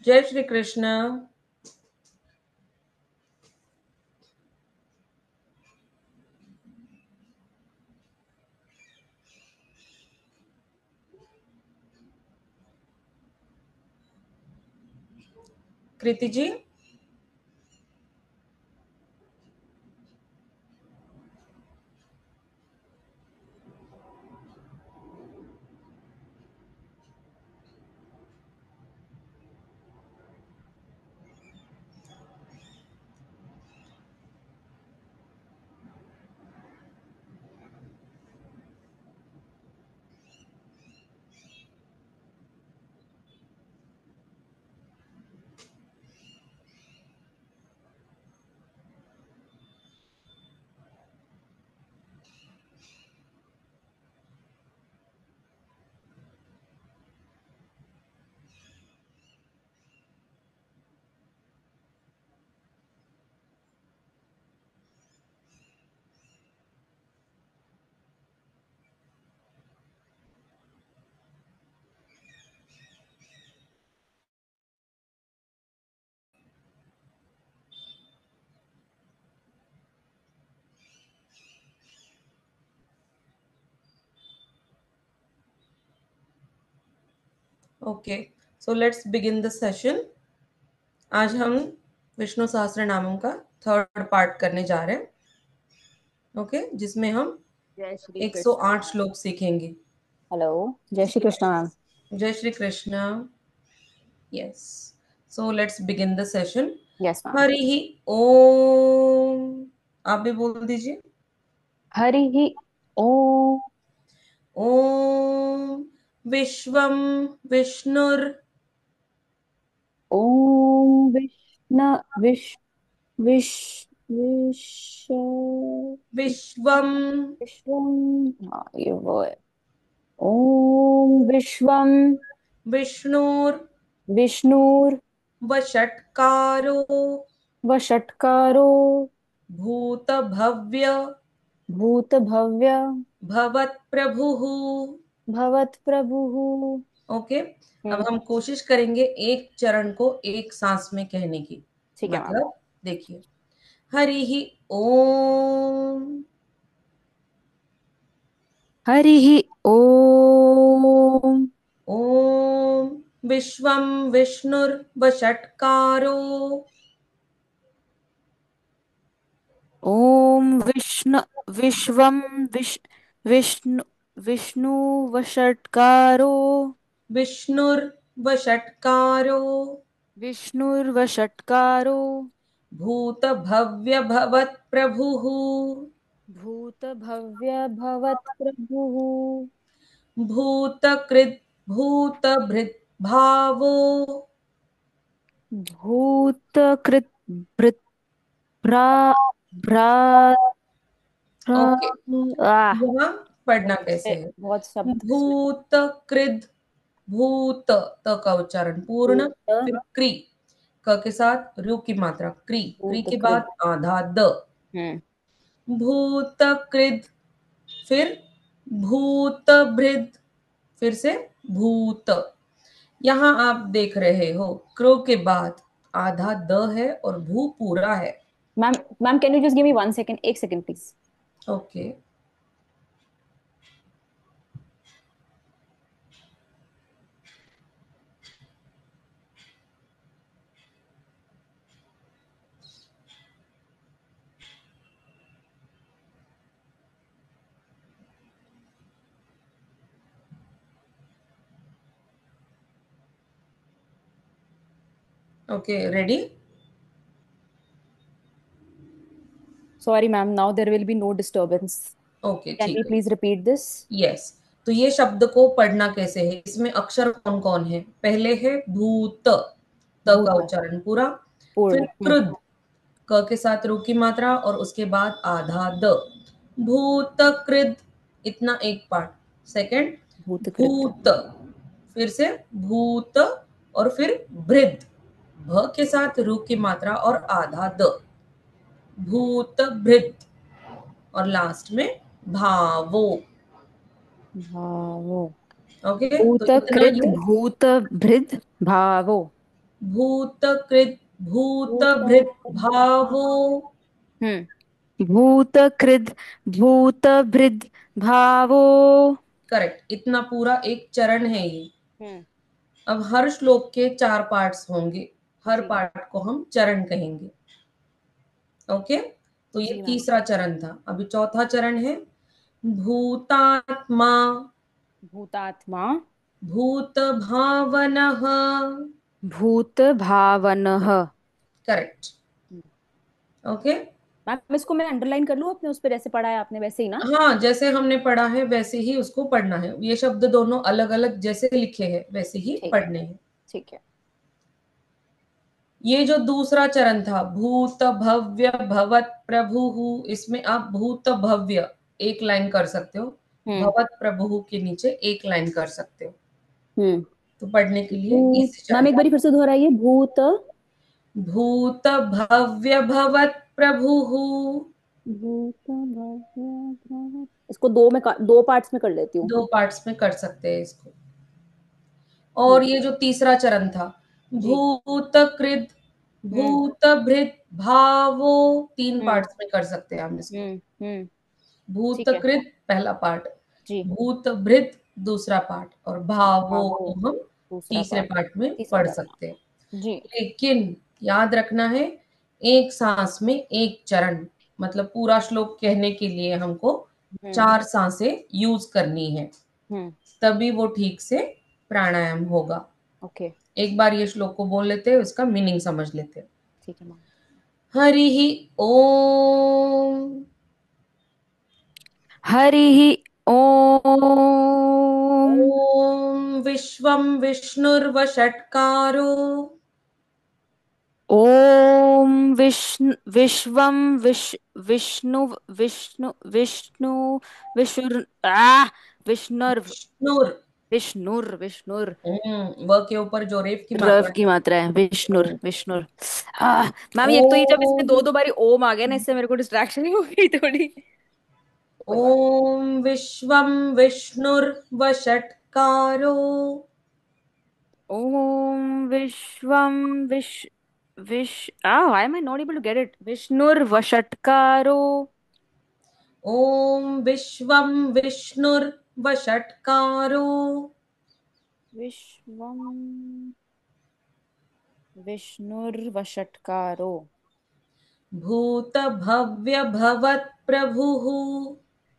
जय Shri Krishna. Kriti ji, okay, so let's begin the session. आज हम विष्णु सहस्त्र नामों का थर्ड पार्ट करने जा रहे हैं। ओके, जिसमें हम जय श्री कृष्ण 108 मैम। श्लोक सीखेंगे। हेलो। जय श्री कृष्ण मैम। जय Shri Krishna. Yes, so let's begin the session. Yes ma'am. Hari ही ओम। आप भी बोल दीजिए। हरि ही ओम। ओम विश्वम विष्णुर ओम विष्णु विश विश विश विश्वम विश्वम। हाँ ये वो है। ओम विश्वम विष्णुर विष्णुर वषट्कारो वषट्कारो भूत भव्य भूत भव्य भवत प्रभुः। भवत प्रभुः। ओके, अब हम्म। हम कोशिश करेंगे एक चरण को एक सांस में कहने की। ठीक है मैम। मतलब देखिए, हरि ही ओम। हरि ही ओम। ओम विश्वम विष्णुर वषट्कारो ओम विष्णु विश्वम विष्णु विष्णु वषट्कारो विष्णुर वषट्कारो विष्णुर्वषट्कारो भूत भव्य भवत प्रभुः। भूत भव्य भवत् प्रभुः। भूतकृत भूतभृत भावो भूतकृत भृत भ्रा भ्रा ओके, भ्रा यहाँ पढ़ना कैसे है? बहुत शब्द इसमें। भूतकृत भूत, त का उच्चारण पूर्ण, भूत फिर क्री, क के साथ रू की मात्रा, क्री, क्री के भूतकृत। बाद आधा द। हम्म। भूतकृत, फिर भूतभृत, फिर से भूत। यहाँ आप देख रहे हो क्रो के बाद आधा द है और भू पूरा है। Ma'am ma'am can you just give me 1 second, 1 second please. Okay, okay, ready? Sorry ma'am, now there will be no disturbance. Okay, can ठीक वी है। Please repeat this? यस, तो ये शब्द को पढ़ना कैसे है? इसमें अक्षर कौन कौन है? पहले है भूत, त का भूत उच्चारण पूरा, फिर पूर्ण। कृद, क के साथ रू की मात्रा और उसके बाद आधा द। भूत कृद, इतना एक पार्ट। सेकंड भूतकृत। भूत, फिर से भूत, और फिर भृद, भ के साथ रू की मात्रा और आधा द। भूत भृद, और लास्ट में भावो। भावो। ओके, तो इतना भूतकृत ये भूत भृद भावो। भूतकृत भूतभृत भावो। भूतकृद भूतभृद भावो। करेक्ट, इतना पूरा एक चरण है ये। हम्म। अब हर श्लोक के 4 पार्ट्स होंगे, हर जी पार्ट को हम चरण कहेंगे। ओके, तो ये जी मैम। तीसरा चरण था। अभी चौथा चरण है भूतात्मा भूतात्मा भूत भावनः। भूत भावनः। करेक्ट। ओके। मैम इसको मैं अंडरलाइन कर लूँ अपने उस पर, जैसे पढ़ा है आपने वैसे ही ना? हाँ, जैसे हमने पढ़ा है वैसे ही उसको पढ़ना है। ये शब्द दोनों अलग अलग जैसे लिखे हैं वैसे ही ठीक है। पढ़ने हैं। ठीक है। ये जो दूसरा चरण था भूत भव्य भवत प्रभु, इसमें आप भूत भव्य एक लाइन कर सकते हो, हम्म। भवत प्रभु के नीचे एक लाइन कर सकते हो। हम्म। तो पढ़ने के लिए भूत, इस मैम चरण एक बार फिर से दोहराइए। भूत भूत भव्य भवत प्रभु। भूत भव्य भवत। इसको दो में दो पार्ट्स में कर लेती हूँ। 2 पार्ट्स में कर सकते हैं इसको। और ठीक। ये जो तीसरा चरण था जी। भूतकृत हम्म। भूतभृत भावो, 3 हम्म। पार्ट्स में कर सकते हैं हम इसको। हम्म। ठीक है। भूतकृत पहला पार्ट, जी। भूतभृत दूसरा पार्ट और भावो भावो को हम दूसरा तीसरे पार्ट। पार्ट में तीसरे पढ़ पार्ट में। सकते हैं। जी। लेकिन याद रखना है, एक सांस में एक चरण, मतलब पूरा श्लोक कहने के लिए हमको हम्म। 4 सांसें यूज करनी है, हम्म। तभी वो ठीक से प्राणायाम होगा। ओके। एक बार ये श्लोक को बोल लेते हैं, उसका मीनिंग समझ लेते हैं। ठीक है मैम। हरि ओम। हरिः ओम। ओम विश्वं विष्णुर्वषट्कारो ओम विश्वम विष्णु विष्णु विष्णु विष्णु विष्णुर विष्णुर। विष्णुर विष्णुर। व के ऊपर जो रेफ की रव मात्रा की मात्रा है, विष्णुर है। विष्णुर। मैम एक तो ये जब इसमें ओम दो दो बारी ओम आ गया ना, इससे मेरे को डिस्ट्रैक्शन हो गई थोड़ी। कोई बात ओम विश्वं विष्णुर्वषट्कारो नहीं। ओम विश्वम विश why am I not able to get it? विष्णुर वषट्कारो। ओम विश्वं विष्णुर्वषट्कारो विश्वम विष्णुर्वषट्कारो। भूतभव्य भवत् प्रभुः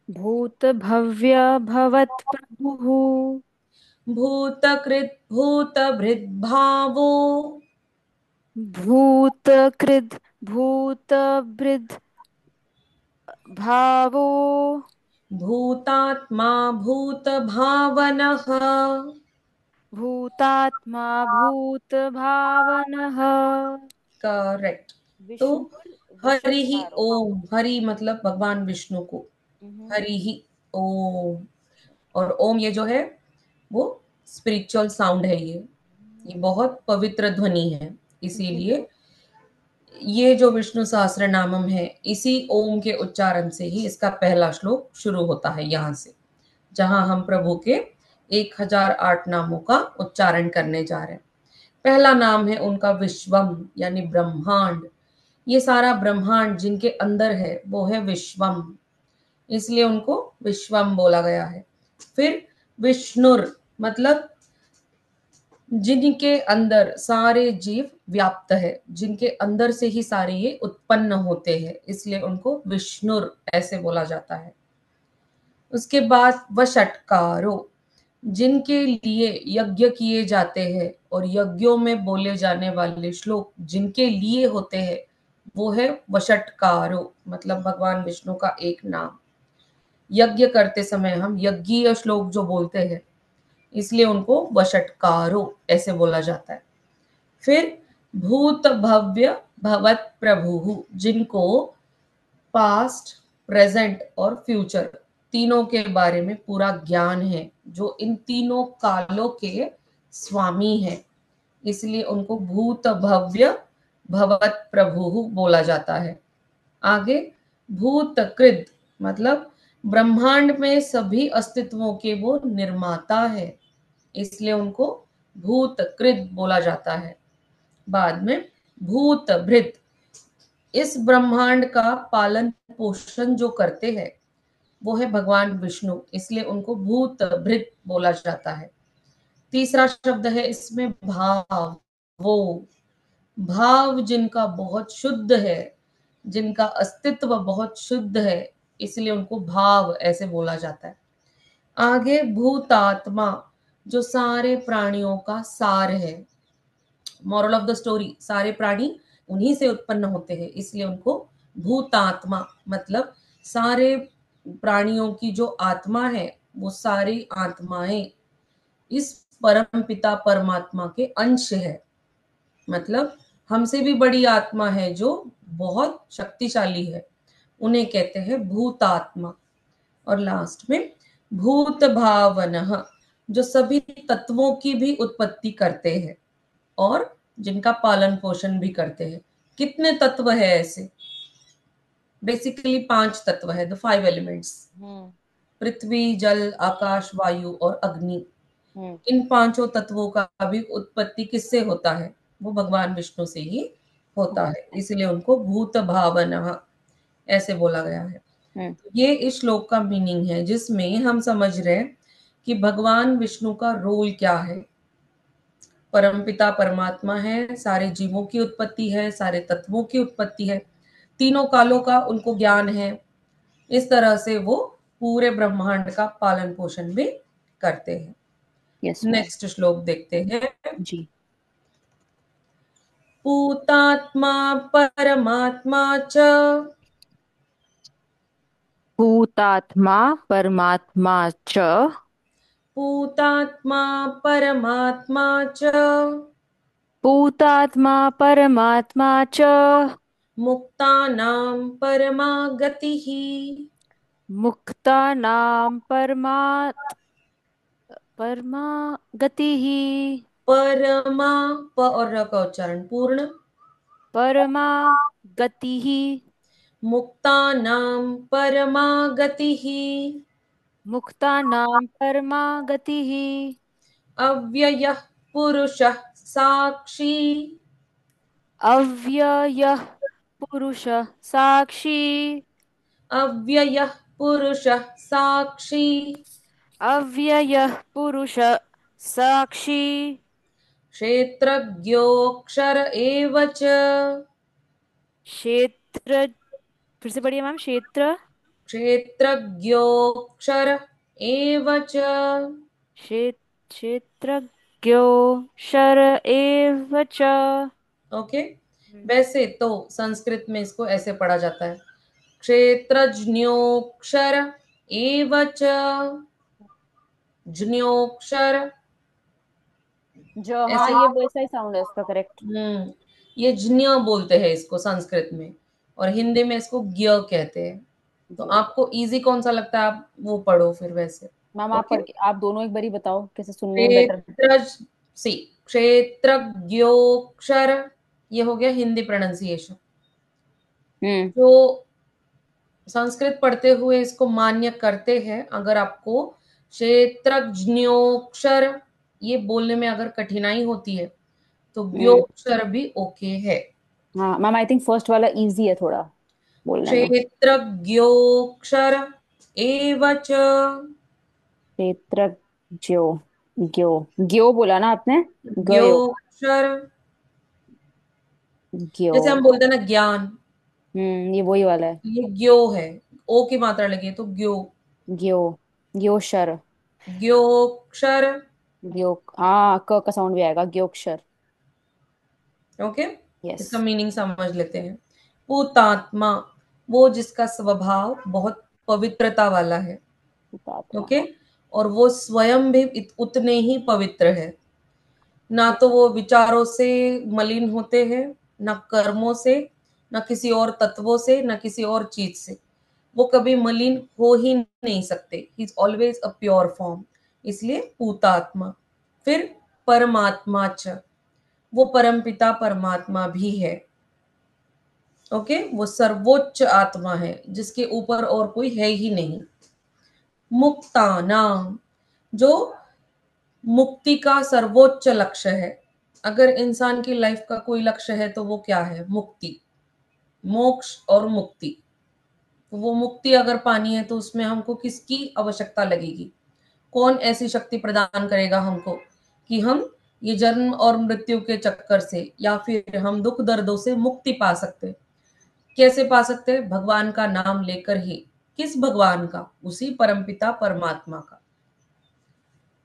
भूत भव्य भवत् प्रभुः। भूतकृत भूतभृद्भावो भूतकृद् भूतभृद् भावो। भूतात्मा भूतभावनः। भूतात्मा भूतभावनः। करेक्ट। तो विष्णुर हरि ही वषट्कारो। ओम, हरि मतलब भगवान विष्णु को, हम्म। हरि ही ओम। और ओम ये जो है वो स्पिरिचुअल साउंड है, ये बहुत पवित्र ध्वनि है। जी। इसीलिए ये जो विष्णु सहस्त्र नामम है, इसी ओम के उच्चारण से ही इसका पहला श्लोक शुरू होता है, यहाँ से जहां हम प्रभु के 1008 नामों का उच्चारण करने जा रहे हैं। पहला नाम है उनका विश्वम, यानी ब्रह्मांड। ये सारा ब्रह्मांड जिनके अंदर है वो है विश्वम, इसलिए उनको विश्वम बोला गया है। फिर विष्णुर मतलब जिनके अंदर सारे जीव व्याप्त है, जिनके अंदर से ही सारे ये उत्पन्न होते हैं, इसलिए उनको विष्णुर ऐसे बोला जाता है। उसके बाद वषट्कारो, जिनके लिए यज्ञ किए जाते हैं और यज्ञों में बोले जाने वाले श्लोक जिनके लिए होते हैं, वो है वषट्कारो, मतलब भगवान विष्णु का एक नाम। यज्ञ करते समय हम यज्ञीय श्लोक जो बोलते हैं, इसलिए उनको वषट्कारो ऐसे बोला जाता है। फिर भूत भव्य भवत प्रभु, जिनको पास्ट प्रेजेंट और फ्यूचर तीनों के बारे में पूरा ज्ञान है, जो इन तीनों कालों के स्वामी हैं, इसलिए उनको भूत भव्य भवत प्रभु बोला जाता है। आगे भूतकृत मतलब ब्रह्मांड में सभी अस्तित्वों के वो निर्माता है, इसलिए उनको भूतकृत बोला जाता है। बाद में भूत भृत, इस ब्रह्मांड का पालन पोषण जो करते हैं वो है भगवान विष्णु, इसलिए उनको भूत भृत बोला जाता है। तीसरा शब्द है इसमें भाव। वो भाव जिनका बहुत शुद्ध है, जिनका अस्तित्व बहुत शुद्ध है, इसलिए उनको भाव ऐसे बोला जाता है। आगे भूतात्मा, जो सारे प्राणियों का सार है। मॉरल ऑफ द स्टोरी, सारे प्राणी उन्हीं से उत्पन्न होते हैं, इसलिए उनको भूतात्मा, मतलब सारे प्राणियों की जो आत्मा है वो सारी आत्माएं इस परम पिता परमात्मा के अंश है। मतलब हमसे भी बड़ी आत्मा है जो बहुत शक्तिशाली है, उन्हें कहते हैं भूतात्मा। और लास्ट में भूत भावनः, जो सभी तत्वों की भी उत्पत्ति करते हैं और जिनका पालन पोषण भी करते हैं। कितने तत्व है ऐसे? बेसिकली 5 तत्व है, द 5 एलिमेंट्स। हम्म। पृथ्वी, जल, आकाश, वायु और अग्नि। हम्म। इन पांचों तत्वों का भी उत्पत्ति किससे होता है? वो भगवान विष्णु से ही होता है, इसलिए उनको भूत भावना ऐसे बोला गया है। हम्म। ये इस श्लोक का मीनिंग है, जिसमें हम समझ रहे हैं कि भगवान विष्णु का रोल क्या है। परमपिता परमात्मा है, सारे जीवों की उत्पत्ति है, सारे तत्वों की उत्पत्ति है, तीनों कालों का उनको ज्ञान है। इस तरह से वो पूरे ब्रह्मांड का पालन पोषण भी करते हैं। Yes ma'am. नेक्स्ट श्लोक देखते हैं। जी। पूतात्मा परमात्मा च, भूतात्मा परमात्मा च। पूतात्मा परमात्मा च, भूतात्मा परमात्मा च। मुक्तानां परमा गतिः। मुक्तानां परमा गतिः। परमा, प और र का उच्चारण पूर्ण। परमा गतिः। मुक्तानां परमा गतिः। मुक्तानां परमा गतिः। अव्ययः पुरुषः साक्षी। अव्ययः पुरुषः साक्षी। अव्ययः पुरुषः साक्षी। अव्ययः पुरुषः साक्षी। क्षेत्रज्ञोऽक्षर एव च। क्षेत्र, फिर से पढ़िए मैम। क्षेत्र, क्षेत्रज्ञोऽक्षर एव च। क्षेत्रज्ञो शर एव च। ओके, वैसे तो संस्कृत में इसको ऐसे पढ़ा जाता है, क्षेत्रज्ञोऽक्षर एव च। ज्ञोऽक्षर जो, हाँ, ऐसे। ये वैसा ही साउंड है इसका, करेक्ट। ये ज्ञ बोलते हैं इसको संस्कृत में, और हिंदी में इसको ज्ञ कहते हैं। तो जी। आपको इजी कौन सा लगता है आप वो पढ़ो फिर वैसे। मैम आप ओके। पढ़ के, आप दोनों एक बारी बताओ कैसे सुनने में बेटर। क्षेत्र सी, क्षेत्रज्ञोक्षर, ये हो गया हिंदी प्रोनाउंसिएशन। हम्म। जो संस्कृत पढ़ते हुए इसको मान्य करते हैं, अगर आपको क्षेत्रज्ञोक्षर ये बोलने में अगर कठिनाई होती है तो हम्म। व्योक्षर भी ओके है। हाँ मैम, आई थिंक फर्स्ट वाला इजी है थोड़ा बोलने में। क्षेत्रज्ञोक्षर एव च। क्षेत्र ज्यो, ज्यो, ज्यो बोला ना आपने। गयो। ज्ञोक्षर, ज्यो। जैसे हम बोलते हैं ना ज्ञान, ये वही वाला है। ये ज्ञो है, ओ की मात्रा लगी है तो ज्ञो। ज्यो, ज्यो शर। ज्ञोक्षर। ज्यो, हाँ, क का साउंड भी आएगा, ज्योक्षर। Okay, yes. इसका मीनिंग समझ लेते हैं। पूतात्मा, वो जिसका स्वभाव बहुत पवित्रता वाला है। आत्मा। ओके, और वो स्वयं भी उतने ही पवित्र है। ना तो वो विचारों से मलिन होते हैं, ना कर्मों से, ना किसी और तत्वों से, ना किसी और चीज से। वो कभी मलिन हो ही नहीं सकते, he is always a pure form, इसलिए पूतात्मा। फिर परमात्मा च, वो परमपिता परमात्मा भी है। ओके, वो सर्वोच्च आत्मा है जिसके ऊपर और कोई है ही नहीं। मुक्तानाम, जो मुक्ति का सर्वोच्च लक्ष्य है, अगर इंसान की लाइफ का कोई लक्ष्य है तो वो क्या है? मुक्ति, मोक्ष और मुक्ति। तो वो मुक्ति अगर पानी है तो उसमें हमको किसकी आवश्यकता लगेगी? कौन ऐसी शक्ति प्रदान करेगा हमको कि हम ये जन्म और मृत्यु के चक्कर से या फिर हम दुख दर्दों से मुक्ति पा सकते? कैसे पा सकते हैं? भगवान का नाम लेकर ही। किस भगवान का? उसी परमपिता परमात्मा का।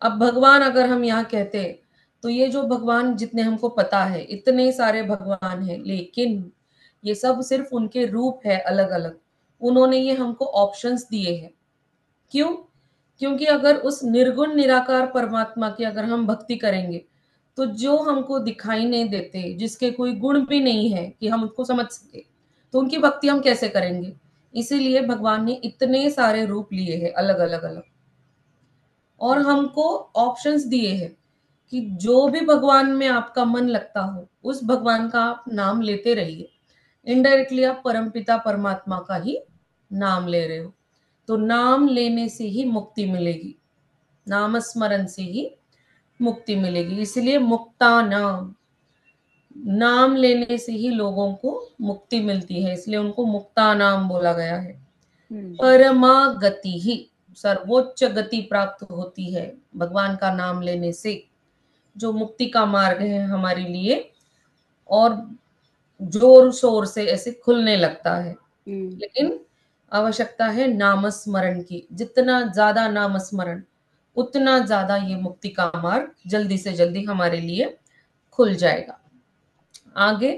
अब भगवान अगर हम यहाँ कहते तो ये जो भगवान जितने हमको पता है, इतने सारे भगवान हैं, लेकिन ये सब सिर्फ उनके रूप है अलग अलग। उन्होंने ये हमको ऑप्शंस दिए हैं। क्यों? क्योंकि अगर उस निर्गुण निराकार परमात्मा की अगर हम भक्ति करेंगे तो जो हमको दिखाई नहीं देते, जिसके कोई गुण भी नहीं है कि हम उसको समझ सके, तो उनकी भक्ति हम कैसे करेंगे? इसीलिए भगवान ने इतने सारे रूप लिए हैं अलग अलग अलग, और हमको ऑप्शंस दिए हैं कि जो भी भगवान में आपका मन लगता हो उस भगवान का आप नाम लेते रहिए। इनडायरेक्टली आप परमपिता परमात्मा का ही नाम ले रहे हो, तो नाम लेने से ही मुक्ति मिलेगी, नाम स्मरण से ही मुक्ति मिलेगी। इसलिए मुक्ता नाम, नाम लेने से ही लोगों को मुक्ति मिलती है, इसलिए उनको मुक्ता नाम बोला गया है। परमा गति ही, सर्वोच्च गति प्राप्त होती है भगवान का नाम लेने से, जो मुक्ति का मार्ग है हमारे लिए, और जोर शोर से ऐसे खुलने लगता है। लेकिन आवश्यकता है नाम स्मरण की। जितना ज्यादा नाम स्मरण, उतना ज्यादा ये मुक्ति का मार्ग जल्दी से जल्दी हमारे लिए खुल जाएगा। आगे,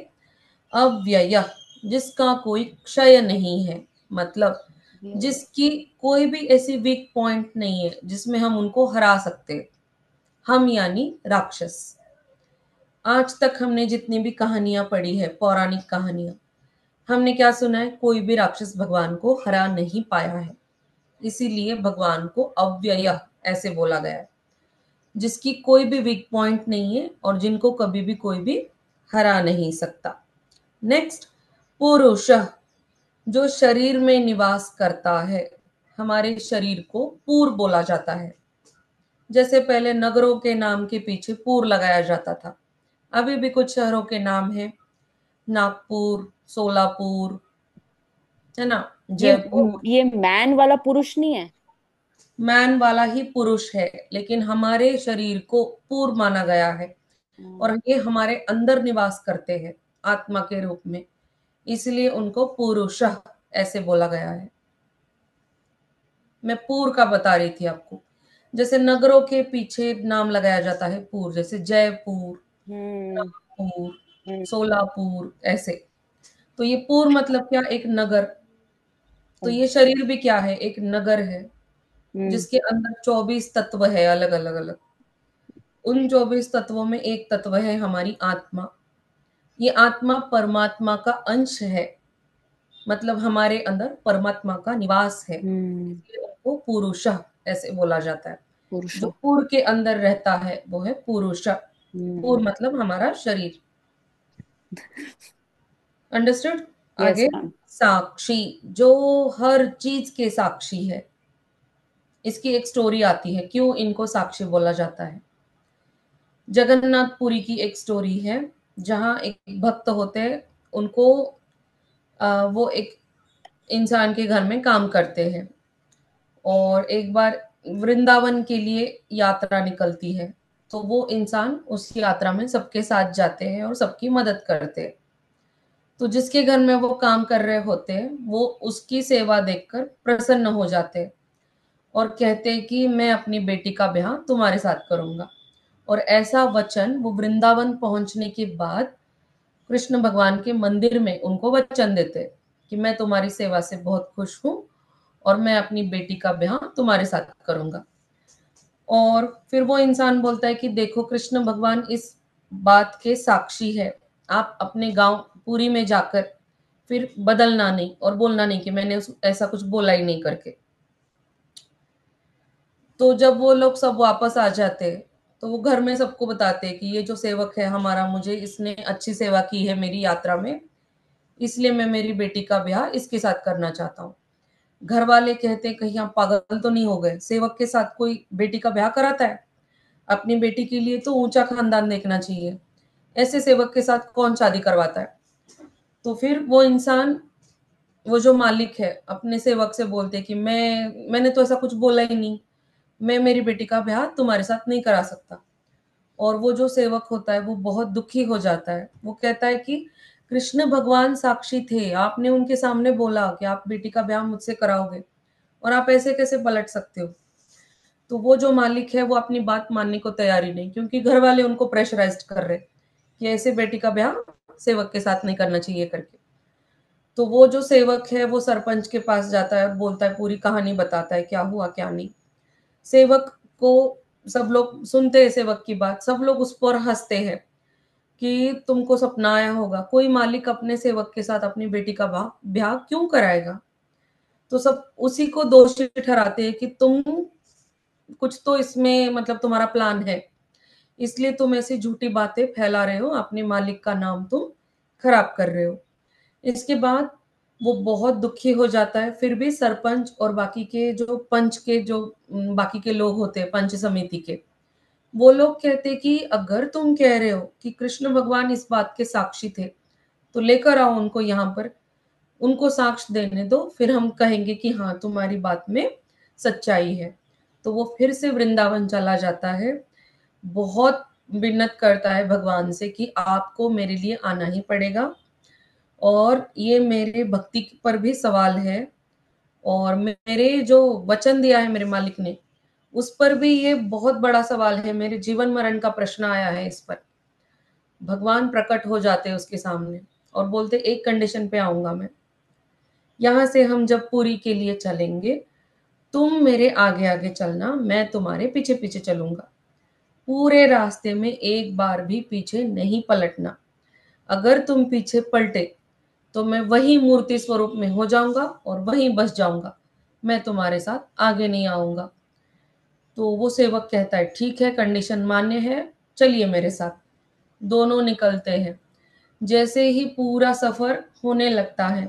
अव्यय, जिसका कोई क्षय नहीं है, मतलब जिसकी कोई भी ऐसी वीक पॉइंट नहीं है जिसमें हम उनको हरा सकते। हम यानी राक्षस। आज तक हमने जितनी भी कहानियां पढ़ी है, पौराणिक कहानियां, हमने क्या सुना है? कोई भी राक्षस भगवान को हरा नहीं पाया है। इसीलिए भगवान को अव्यय ऐसे बोला गया है, जिसकी कोई भी वीक पॉइंट नहीं है और जिनको कभी भी कोई भी हरा नहीं सकता। नेक्स्ट, पुरुष, जो शरीर में निवास करता है। हमारे शरीर को पुर बोला जाता है। जैसे पहले नगरों के नाम के पीछे पुर लगाया जाता था, अभी भी कुछ शहरों के नाम है, नागपुर, सोलापुर, है ना, ये जयपुर। ये मैन वाला पुरुष नहीं है? मैन वाला ही पुरुष है, लेकिन हमारे शरीर को पूर्व माना गया है और ये हमारे अंदर निवास करते हैं आत्मा के रूप में, इसलिए उनको पुरुष ऐसे बोला गया है। मैं पूर का बता रही थी आपको। जैसे नगरों के पीछे नाम लगाया जाता है पूर, जैसे जयपुर, हम्म। नागपुर, हम्म। सोलापुर, ऐसे। तो ये पूर मतलब क्या? एक नगर। तो ये शरीर भी क्या है? एक नगर है, हम्म। जिसके अंदर 24 तत्व है अलग अलग अलग। उन 24 तत्वों में एक तत्व है हमारी आत्मा। ये आत्मा परमात्मा का अंश है, मतलब हमारे अंदर परमात्मा का निवास है, हम्म। इसलिए उनको पुरुष ऐसे बोला जाता है। पुरुष। जो पूर के अंदर रहता है वो है पुरुष। पूर हम्म। मतलब हमारा शरीर। अंडरस्टूड? यस आगे, मैम। साक्षी, जो हर चीज के साक्षी है। इसकी एक स्टोरी आती है, क्यों इनको साक्षी बोला जाता है। जगन्नाथपुरी की एक स्टोरी है, जहाँ एक भक्त होते हैं, उनको वो एक इंसान के घर में काम करते हैं, और एक बार वृंदावन के लिए यात्रा निकलती है, तो वो इंसान उस यात्रा में सबके साथ जाते हैं और सबकी मदद करते हैं। तो जिसके घर में वो काम कर रहे होते हैं वो उसकी सेवा देखकर प्रसन्न हो जाते हैं और कहते हैं कि मैं अपनी बेटी का ब्याह तुम्हारे साथ करूंगा। और ऐसा वचन वो वृंदावन पहुंचने के बाद कृष्ण भगवान के मंदिर में उनको वचन देते हैं कि मैं तुम्हारी सेवा से बहुत खुश हूं और मैं अपनी बेटी का ब्याह तुम्हारे साथ करूंगा। और फिर वो इंसान बोलता है कि देखो, कृष्ण भगवान इस बात के साक्षी है। आप अपने गांव पुरी में जाकर फिर बदलना नहीं और बोलना नहीं कि मैंने ऐसा कुछ बोला ही नहीं करके। तो जब वो लोग सब वापस आ जाते, तो वो घर में सबको बताते कि ये जो सेवक है हमारा, मुझे इसने अच्छी सेवा की है मेरी यात्रा में, इसलिए मैं मेरी बेटी का ब्याह इसके साथ करना चाहता हूँ। घर वाले कहते कहीं आप पागल तो नहीं हो गए, सेवक के साथ कोई बेटी का ब्याह कराता है? अपनी बेटी के लिए तो ऊंचा खानदान देखना चाहिए। ऐसे सेवक के साथ कौन शादी करवाता है? तो फिर वो इंसान, वो जो मालिक है अपने सेवक से बोलते कि मैंने तो ऐसा कुछ बोला ही नहीं, मैं मेरी बेटी का ब्याह तुम्हारे साथ नहीं करा सकता। और वो जो सेवक होता है वो बहुत दुखी हो जाता है। वो कहता है कि कृष्ण भगवान साक्षी थे, आपने उनके सामने बोला कि आप बेटी का ब्याह मुझसे कराओगे, और आप ऐसे कैसे पलट सकते हो? तो वो जो मालिक है वो अपनी बात मानने को तैयार ही नहीं, क्योंकि घर वाले उनको प्रेशराइज कर रहे कि ऐसे बेटी का ब्याह सेवक के साथ नहीं करना चाहिए करके। तो वो जो सेवक है वो सरपंच के पास जाता है और बोलता है, पूरी कहानी बताता है क्या हुआ क्या नहीं। सेवक को सब लोग सुनते हैं, सेवक की बात सब लोग उस पर हंसते हैं कि तुमको सपना आया होगा, कोई मालिक अपने सेवक के साथ अपनी बेटी का ब्याह क्यों कराएगा? तो सब उसी को दोषी ठहराते हैं कि तुम कुछ तो इसमें मतलब तुम्हारा प्लान है, इसलिए तुम ऐसी झूठी बातें फैला रहे हो, अपने मालिक का नाम तुम खराब कर रहे हो। इसके बाद वो बहुत दुखी हो जाता है। फिर भी सरपंच और बाकी के जो पंच के जो बाकी के लोग होते हैं पंच समिति के, वो लोग कहते कि अगर तुम कह रहे हो कि कृष्ण भगवान इस बात के साक्षी थे, तो लेकर आओ उनको यहाँ पर, उनको साक्ष्य देने दो, फिर हम कहेंगे कि हाँ तुम्हारी बात में सच्चाई है। तो वो फिर से वृंदावन चला जाता है, बहुत विन्नत करता है भगवान से कि आपको मेरे लिए आना ही पड़ेगा, और ये मेरे भक्ति पर भी सवाल है, और मेरे जो वचन दिया है मेरे मालिक ने उस पर भी ये बहुत बड़ा सवाल है, मेरे जीवन मरण का प्रश्न आया है इस पर। भगवान प्रकट हो जाते हैं उसके सामने और बोलते, एक कंडीशन पे आऊंगा मैं, यहां से हम जब पुरी के लिए चलेंगे, तुम मेरे आगे आगे चलना, मैं तुम्हारे पीछे पीछे चलूंगा, पूरे रास्ते में एक बार भी पीछे नहीं पलटना। अगर तुम पीछे पलटे तो मैं वही मूर्ति स्वरूप में हो जाऊंगा और वहीं बस जाऊंगा, मैं तुम्हारे साथ आगे नहीं आऊंगा। तो वो सेवक कहता है ठीक है, कंडीशन मान्य है, चलिए मेरे साथ। दोनों निकलते हैं। जैसे ही पूरा सफर होने लगता है,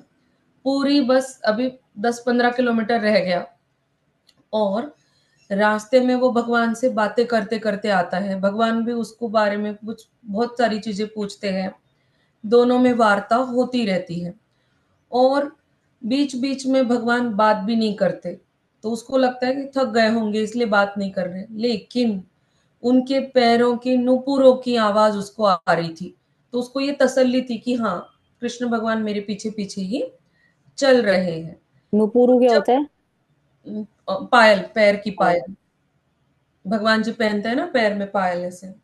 पूरी बस अभी 10-15 किलोमीटर रह गया, और रास्ते में वो भगवान से बातें करते करते आता है। भगवान भी उसको बारे में कुछ बहुत सारी चीजें पूछते हैं, दोनों में वार्ता होती रहती है। और बीच बीच में भगवान बात भी नहीं करते, तो उसको लगता है कि थक गए होंगे इसलिए बात नहीं कर रहे, लेकिन उनके पैरों की नुपुरों की आवाज उसको आ रही थी। तो उसको ये तसल्ली थी कि हाँ, कृष्ण भगवान मेरे पीछे पीछे ही चल रहे हैं। नुपुरु क्या जब होता है? पायल, पैर की ओ। पायल, भगवान जी पहनते हैं ना पैर में पायल ऐसे,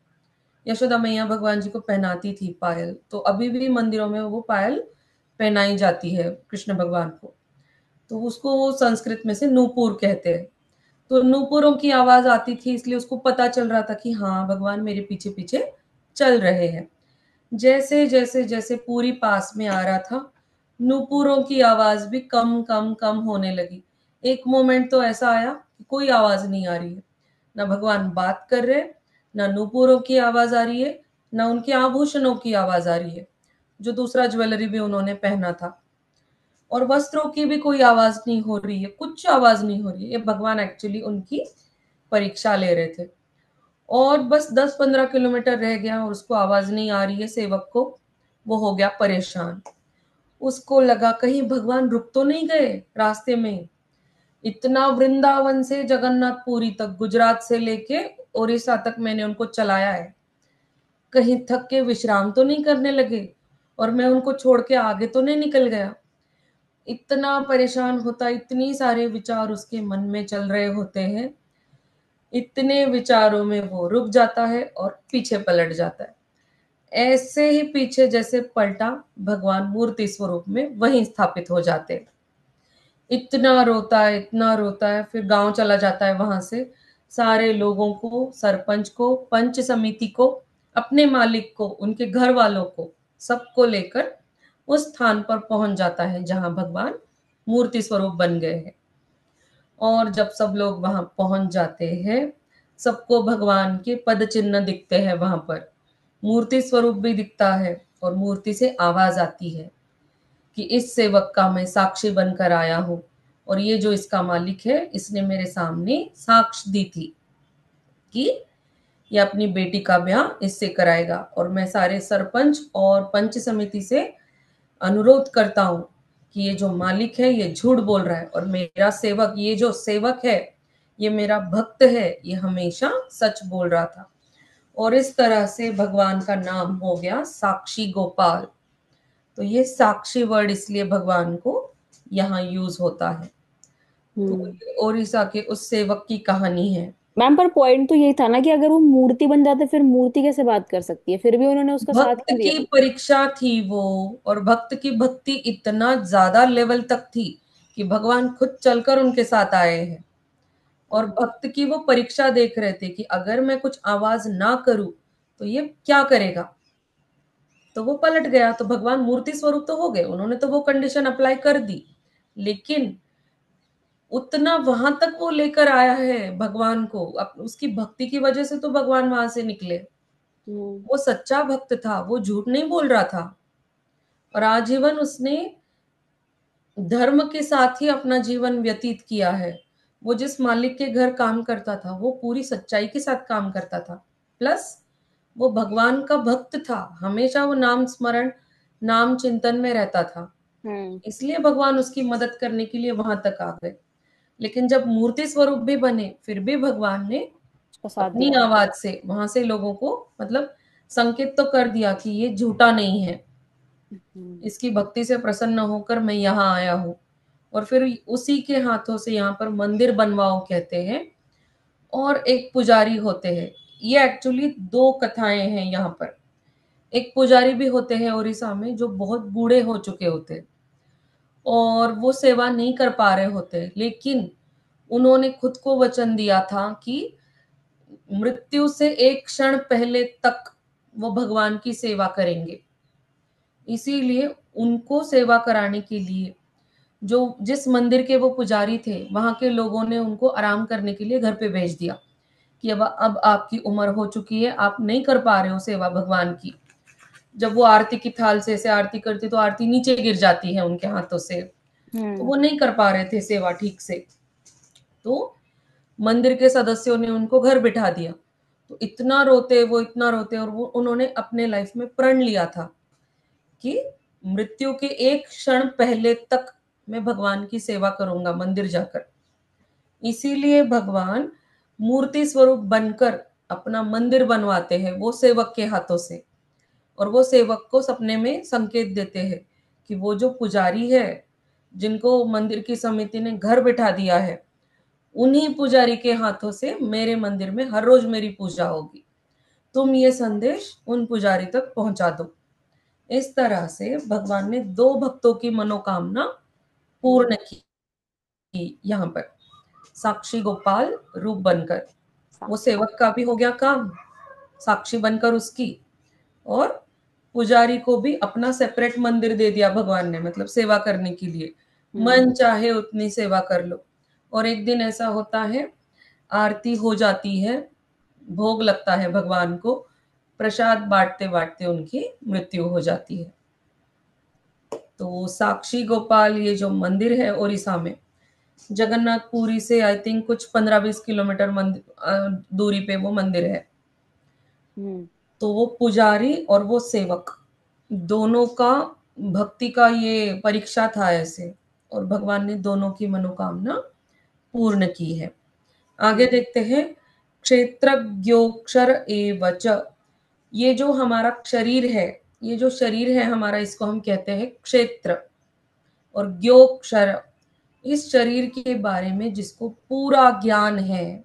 यशोदा मैया भगवान जी को पहनाती थी पायल, तो अभी भी मंदिरों में वो पायल पहनाई जाती है कृष्ण भगवान को। तो उसको वो संस्कृत में से नूपुर कहते हैं। तो नूपुरों की आवाज आती थी, इसलिए उसको पता चल रहा था कि हाँ भगवान मेरे पीछे पीछे चल रहे हैं। जैसे जैसे जैसे पूरी पास में आ रहा था, नूपुरों की आवाज भी कम कम कम होने लगी। एक मोमेंट तो ऐसा आया कि कोई आवाज नहीं आ रही है, ना भगवान बात कर रहे, ना नूपुरों की आवाज आ रही है, ना उनके आभूषणों की आवाज आ रही है, जो दूसरा ज्वेलरी भी उन्होंने पहना था, और वस्त्रों की भी कोई आवाज नहीं हो रही है, कुछ आवाज नहीं हो रही है। ये भगवान एक्चुअली उनकी परीक्षा ले रहे थे। और बस 10-15 किलोमीटर रह गया और उसको आवाज नहीं आ रही है सेवक को। वो हो गया परेशान, उसको लगा कहीं भगवान रुक तो नहीं गए रास्ते में। इतना वृंदावन से जगन्नाथपुरी तक, गुजरात से लेके उड़ीसा तक मैंने उनको चलाया है, कहीं थक के विश्राम तो नहीं करने लगे, और मैं उनको छोड़ के आगे तो नहीं निकल गया। इतना परेशान होता, इतनी सारे विचार उसके मन में चल रहे होते हैं, इतने विचारों में वो रुक जाता है और पीछे पलट जाता है। ऐसे ही पीछे जैसे पलटा, भगवान मूर्ति स्वरूप में वहीं स्थापित हो जाते हैं। इतना रोता है, इतना रोता है, फिर गांव चला जाता है। वहां से सारे लोगों को, सरपंच को, पंच समिति को, अपने मालिक को, उनके घर वालों को, सबको लेकर उस स्थान पर पहुंच जाता है जहां भगवान मूर्ति स्वरूप बन गए हैं। और जब सब लोग वहां पहुंच जाते हैं, सबको भगवान के पद चिन्ह दिखते हैं वहां पर, मूर्ति स्वरूप भी दिखता है, और मूर्ति से आवाज आती है कि इस सेवक का मैं साक्षी बनकर आया हूँ, और ये जो इसका मालिक है इसने मेरे सामने साक्ष्य दी थी कि ये अपनी बेटी का ब्याह इससे कराएगा, और मैं सारे सरपंच और पंच समिति से अनुरोध करता हूँ कि ये जो मालिक है ये झूठ बोल रहा है, और मेरा सेवक, ये जो सेवक है, ये मेरा भक्त है, ये हमेशा सच बोल रहा था। और इस तरह से भगवान का नाम हो गया साक्षी गोपाल। तो ये साक्षी वर्ड इसलिए भगवान को यहाँ यूज होता है। तो हम्म। ये ओडिशा के उस सेवक की कहानी है। मैम पर पॉइंट तो यही था ना कि अगर वो मूर्ति बन जाते फिर मूर्ति कैसे बात कर सकती है, फिर भी उन्होंने उसका साथ भक्त क्यों की दिया? परीक्षा थी वो, और भक्त की भक्ति इतना ज्यादा लेवल तक थी कि भगवान खुद चलकर उनके साथ आए हैं। और भक्त की वो परीक्षा देख रहे थे कि अगर मैं कुछ आवाज ना करूं तो ये क्या करेगा। तो वो पलट गया, तो भगवान मूर्ति स्वरूप तो हो गए, उन्होंने तो वो कंडीशन अप्लाई कर दी, लेकिन उतना वहां तक वो लेकर आया है भगवान को, उसकी भक्ति की वजह से तो भगवान वहां से निकले। हम्म। वो सच्चा भक्त था, वो झूठ नहीं बोल रहा था, और आजीवन उसने धर्म के साथ ही अपना जीवन व्यतीत किया है। वो जिस मालिक के घर काम करता था वो पूरी सच्चाई के साथ काम करता था, प्लस वो भगवान का भक्त था, हमेशा वो नाम स्मरण, नाम चिंतन में रहता था। हम्म। इसलिए भगवान उसकी मदद करने के लिए वहां तक आ गए। लेकिन जब मूर्ति स्वरूप भी बने, फिर भी भगवान ने उसका साथ अपनी दिया। आवाज से वहां से लोगों को, मतलब संकेत तो कर दिया कि ये झूठा नहीं है, हम्म। इसकी भक्ति से प्रसन्न होकर मैं यहाँ आया हूँ। और फिर उसी के हाथों से यहाँ पर मंदिर बनवाओ कहते हैं, और एक पुजारी होते हैं। ये एक्चुअली दो कथाएं हैं यहाँ पर। एक पुजारी भी होते हैं उड़ीसा में जो बहुत बूढ़े हो चुके होते हैं, और वो सेवा नहीं कर पा रहे होते, लेकिन उन्होंने खुद को वचन दिया था कि मृत्यु से एक क्षण पहले तक वो भगवान की सेवा करेंगे। इसीलिए उनको सेवा कराने के लिए जो जिस मंदिर के वो पुजारी थे, वहां के लोगों ने उनको आराम करने के लिए घर पे भेज दिया कि अब आपकी उम्र हो चुकी है, आप नहीं कर पा रहे हो सेवा भगवान की। जब वो आरती की थाल से आरती करती तो आरती नीचे गिर जाती है उनके हाथों से, तो हम्म। वो नहीं कर पा रहे थे सेवा ठीक से। तो मंदिर के सदस्यों ने उनको घर बिठा दिया। तो इतना रोते वो, इतना रोते, और वो उन्होंने अपने लाइफ में प्रण लिया था कि मृत्यु के एक क्षण पहले तक मैं भगवान की सेवा करूंगा मंदिर जाकर। इसीलिए भगवान मूर्ति स्वरूप बनकर अपना मंदिर बनवाते हैं वो सेवक के हाथों से, और वो सेवक को सपने में संकेत देते हैं कि वो जो पुजारी है जिनको मंदिर की समिति ने घर बिठा दिया है, उन्हीं पुजारी के हाथों से मेरे मंदिर में हर रोज मेरी पूजा होगी, तुम ये संदेश उन पुजारी तक पहुंचा दो। इस तरह से भगवान ने दो भक्तों की मनोकामना हम्म। पूर्ण की यहाँ पर, साक्षी गोपाल रूप बनकर। वो साक्षी। सेवक का भी हो गया काम, साक्षी बनकर उसकी, और पुजारी को भी अपना सेपरेट मंदिर दे दिया भगवान ने, मतलब सेवा करने के लिए हम्म। मन चाहे उतनी सेवा कर लो। और एक दिन ऐसा होता है, आरती हो जाती है, भोग लगता है भगवान को, प्रसाद बांटते बांटते उनकी मृत्यु हो जाती है। तो साक्षी गोपाल ये जो मंदिर है ओडिशा में, जगन्नाथपुरी से आई थिंक कुछ 15-20 किलोमीटर दूरी पे वो मंदिर है। हम्म। तो वो पुजारी और वो सेवक दोनों का भक्ति का ये परीक्षा था ऐसे, और भगवान ने दोनों की मनोकामना पूर्ण की है। आगे हम्म। देखते हैं, क्षेत्रज्ञोक्षर एवच। ये जो हमारा शरीर है, ये जो शरीर है हमारा, इसको हम कहते हैं क्षेत्र। और ज्ञोक्षर, इस शरीर के बारे में जिसको पूरा ज्ञान है।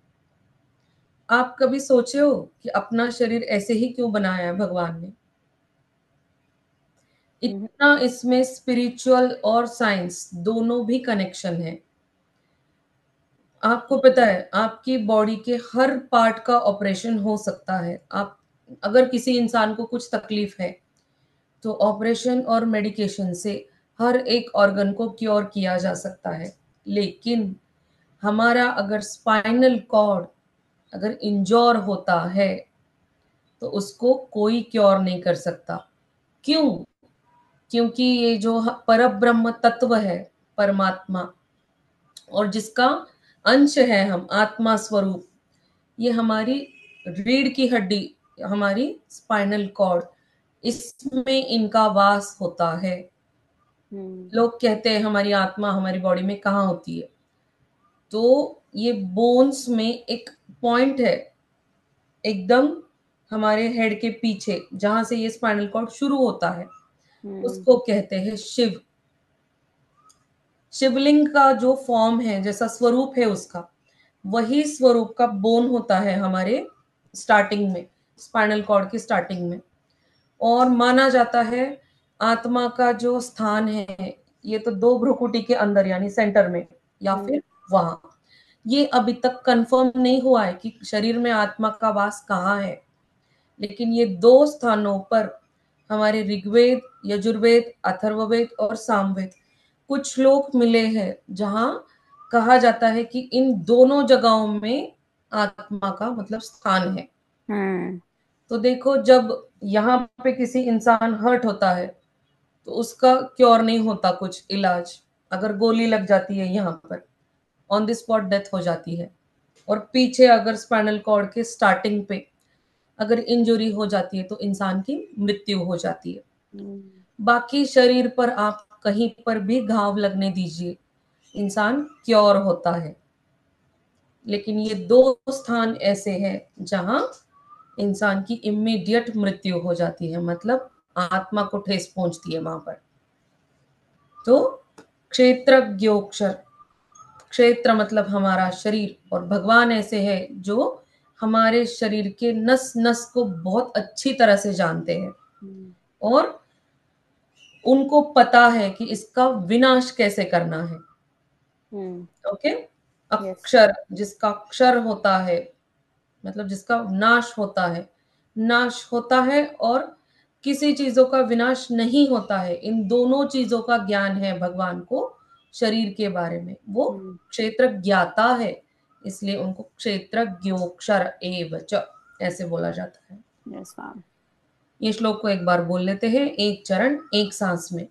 आप कभी सोचे हो कि अपना शरीर ऐसे ही क्यों बनाया है भगवान ने? हम्म। इतना इसमें स्पिरिचुअल और साइंस दोनों भी कनेक्शन है। आपको पता है आपकी बॉडी के हर पार्ट का ऑपरेशन हो सकता है। आप, अगर किसी इंसान को कुछ तकलीफ है तो ऑपरेशन और मेडिकेशन से हर एक ऑर्गन को क्योर किया जा सकता है। लेकिन हमारा अगर स्पाइनल कॉर्ड अगर इंजोर होता है तो उसको कोई क्योर नहीं कर सकता। क्यों? क्योंकि ये जो परब्रह्म तत्व है, परमात्मा, और जिसका अंश है हम, आत्मा स्वरूप, ये हमारी रीढ़ की हड्डी, हमारी स्पाइनल कॉर्ड, इसमें इनका वास होता है। हम्म। लोग कहते हैं हमारी आत्मा हमारी बॉडी में कहाँ होती है, तो ये बोन्स में एक पॉइंट है, एकदम हमारे हेड के पीछे जहां से ये स्पाइनल कॉर्ड शुरू होता है, हम्म। उसको कहते हैं शिव। शिवलिंग का जो फॉर्म है, जैसा स्वरूप है उसका, वही स्वरूप का बोन होता है हमारे स्टार्टिंग में, स्पाइनल कॉर्ड की स्टार्टिंग में। और माना जाता है आत्मा का जो स्थान है, ये तो दो भ्रुकुटी के अंदर यानी सेंटर में, या हम्म। फिर वहां। ये अभी तक कंफर्म नहीं हुआ है कि शरीर में आत्मा का वास कहाँ है, लेकिन ये दो स्थानों पर हमारे ऋग्वेद, यजुर्वेद, अथर्ववेद और सामवेद कुछ श्लोक मिले हैं जहां कहा जाता है कि इन दोनों जगहों में आत्मा का मतलब स्थान है। हम्म। तो देखो, जब यहाँ पे किसी इंसान हर्ट होता है तो उसका क्योर नहीं होता कुछ इलाज, अगर गोली लग जाती है यहाँ पर, ऑन द स्पॉट डेथ हो जाती है। और पीछे अगर स्पाइनल कॉर्ड के स्टार्टिंग पे अगर इंजरी हो जाती है तो इंसान की मृत्यु हो जाती है। हम्म। बाकी शरीर पर आप कहीं पर भी घाव लगने दीजिए, इंसान क्योर होता है। लेकिन ये दो स्थान ऐसे हैं जहां इंसान की इमीडिएट मृत्यु हो जाती है, मतलब आत्मा को ठेस पहुंचती है वहां पर। तो क्षेत्रज्ञोक्षर, क्षेत्र मतलब हमारा शरीर, और भगवान ऐसे है जो हमारे शरीर के नस नस को बहुत अच्छी तरह से जानते हैं, हम्म। और उनको पता है कि इसका विनाश कैसे करना है। हम्म। ओके। यस। अक्षर, जिसका अक्षर होता है, मतलब जिसका नाश होता है, नाश होता है, और किसी चीजों का विनाश नहीं होता है, इन दोनों चीजों का ज्ञान है भगवान को शरीर के बारे में। वो हम्म। क्षेत्र ज्ञाता है, इसलिए उनको क्षेत्रज्ञोक्षर एव च ऐसे बोला जाता है। Yes ma'am. ये श्लोक को एक बार बोल लेते हैं, एक चरण एक सांस में।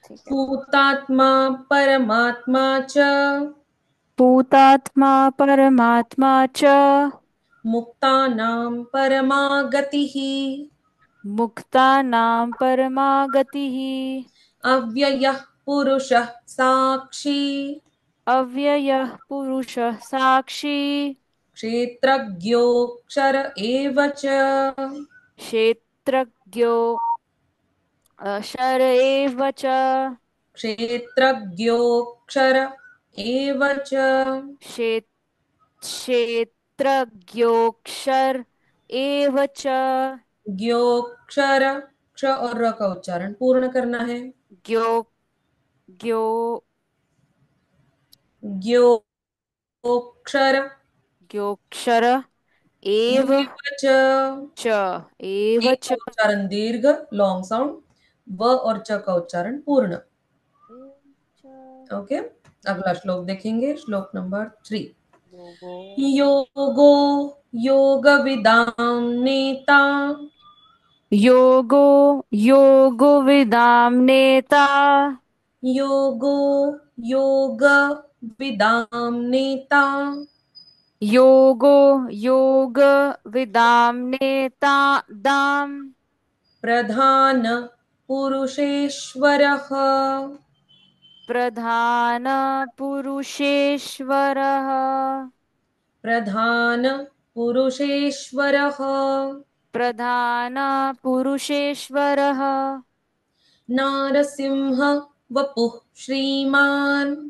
ठीक है। भूतात्मा परमात्मा च भूतात्मा परमात्मा च मुक्तानां परमा गतिः मुक्तानां परमा गतिः अव्ययः पुरुषः साक्षी अव्ययः पुरुषः साक्षी क्षेत्रज्ञोऽक्षर एव च। क्षेत्रज्ञो शर एव च क्षेत्रज्ञोऽक्षर एव च। क्षे- क्षेत्रज्ञोक्षर एव च ज्ञोऽक्षर, क्ष और र का उच्चारण पूर्ण करना है। ज्ञो ज्ञो ज्ञोऽक्षर ज्ञोक्षर एव एव च। च एव ए का च उच्चारण दीर्घ, लॉन्ग साउंड, व और च का उच्चारण पूर्ण। एव च ओके। अगला श्लोक देखेंगे, श्लोक नंबर 3। योगो योगो योगविदां नेता योगो योगो विदाम नेता योगो योगविदां नेता योगो योग विदाम नेता दाम प्रधान पुरुषेश्वरः प्रधान पुरुषेश्वरः प्रधान पुरुषेश्वरः प्रधान पुरुषेश्वरः नारसिंह वपुः श्रीमान्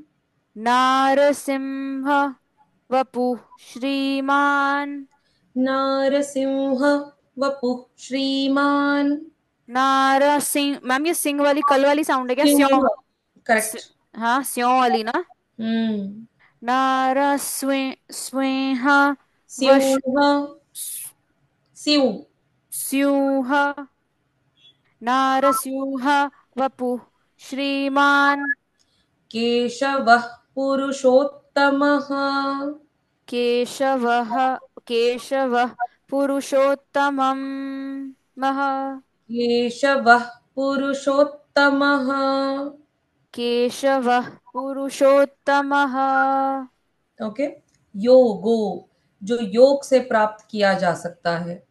नारसिंह वपुः श्रीमान् नारसिंह वपुः श्रीमान् नारसिंह मैम ये सिंह वाली कल वाली साउंड है क्या स्यों सिंह, स- करेक्ट। हाँ स्यों वाली ना हम्म। नारस्वे स्वेह वश सिंह, सिंह, स्यूह नारस्यूह वपुः श्रीमान् केशवः पुरुषोत्तमः केशवः केशवः पुरुषोत्तमं मः केशवः पुरुषोत्तमः। केशवः पुरुषोत्तमः ओके। योगो, जो योग से प्राप्त किया जा सकता है,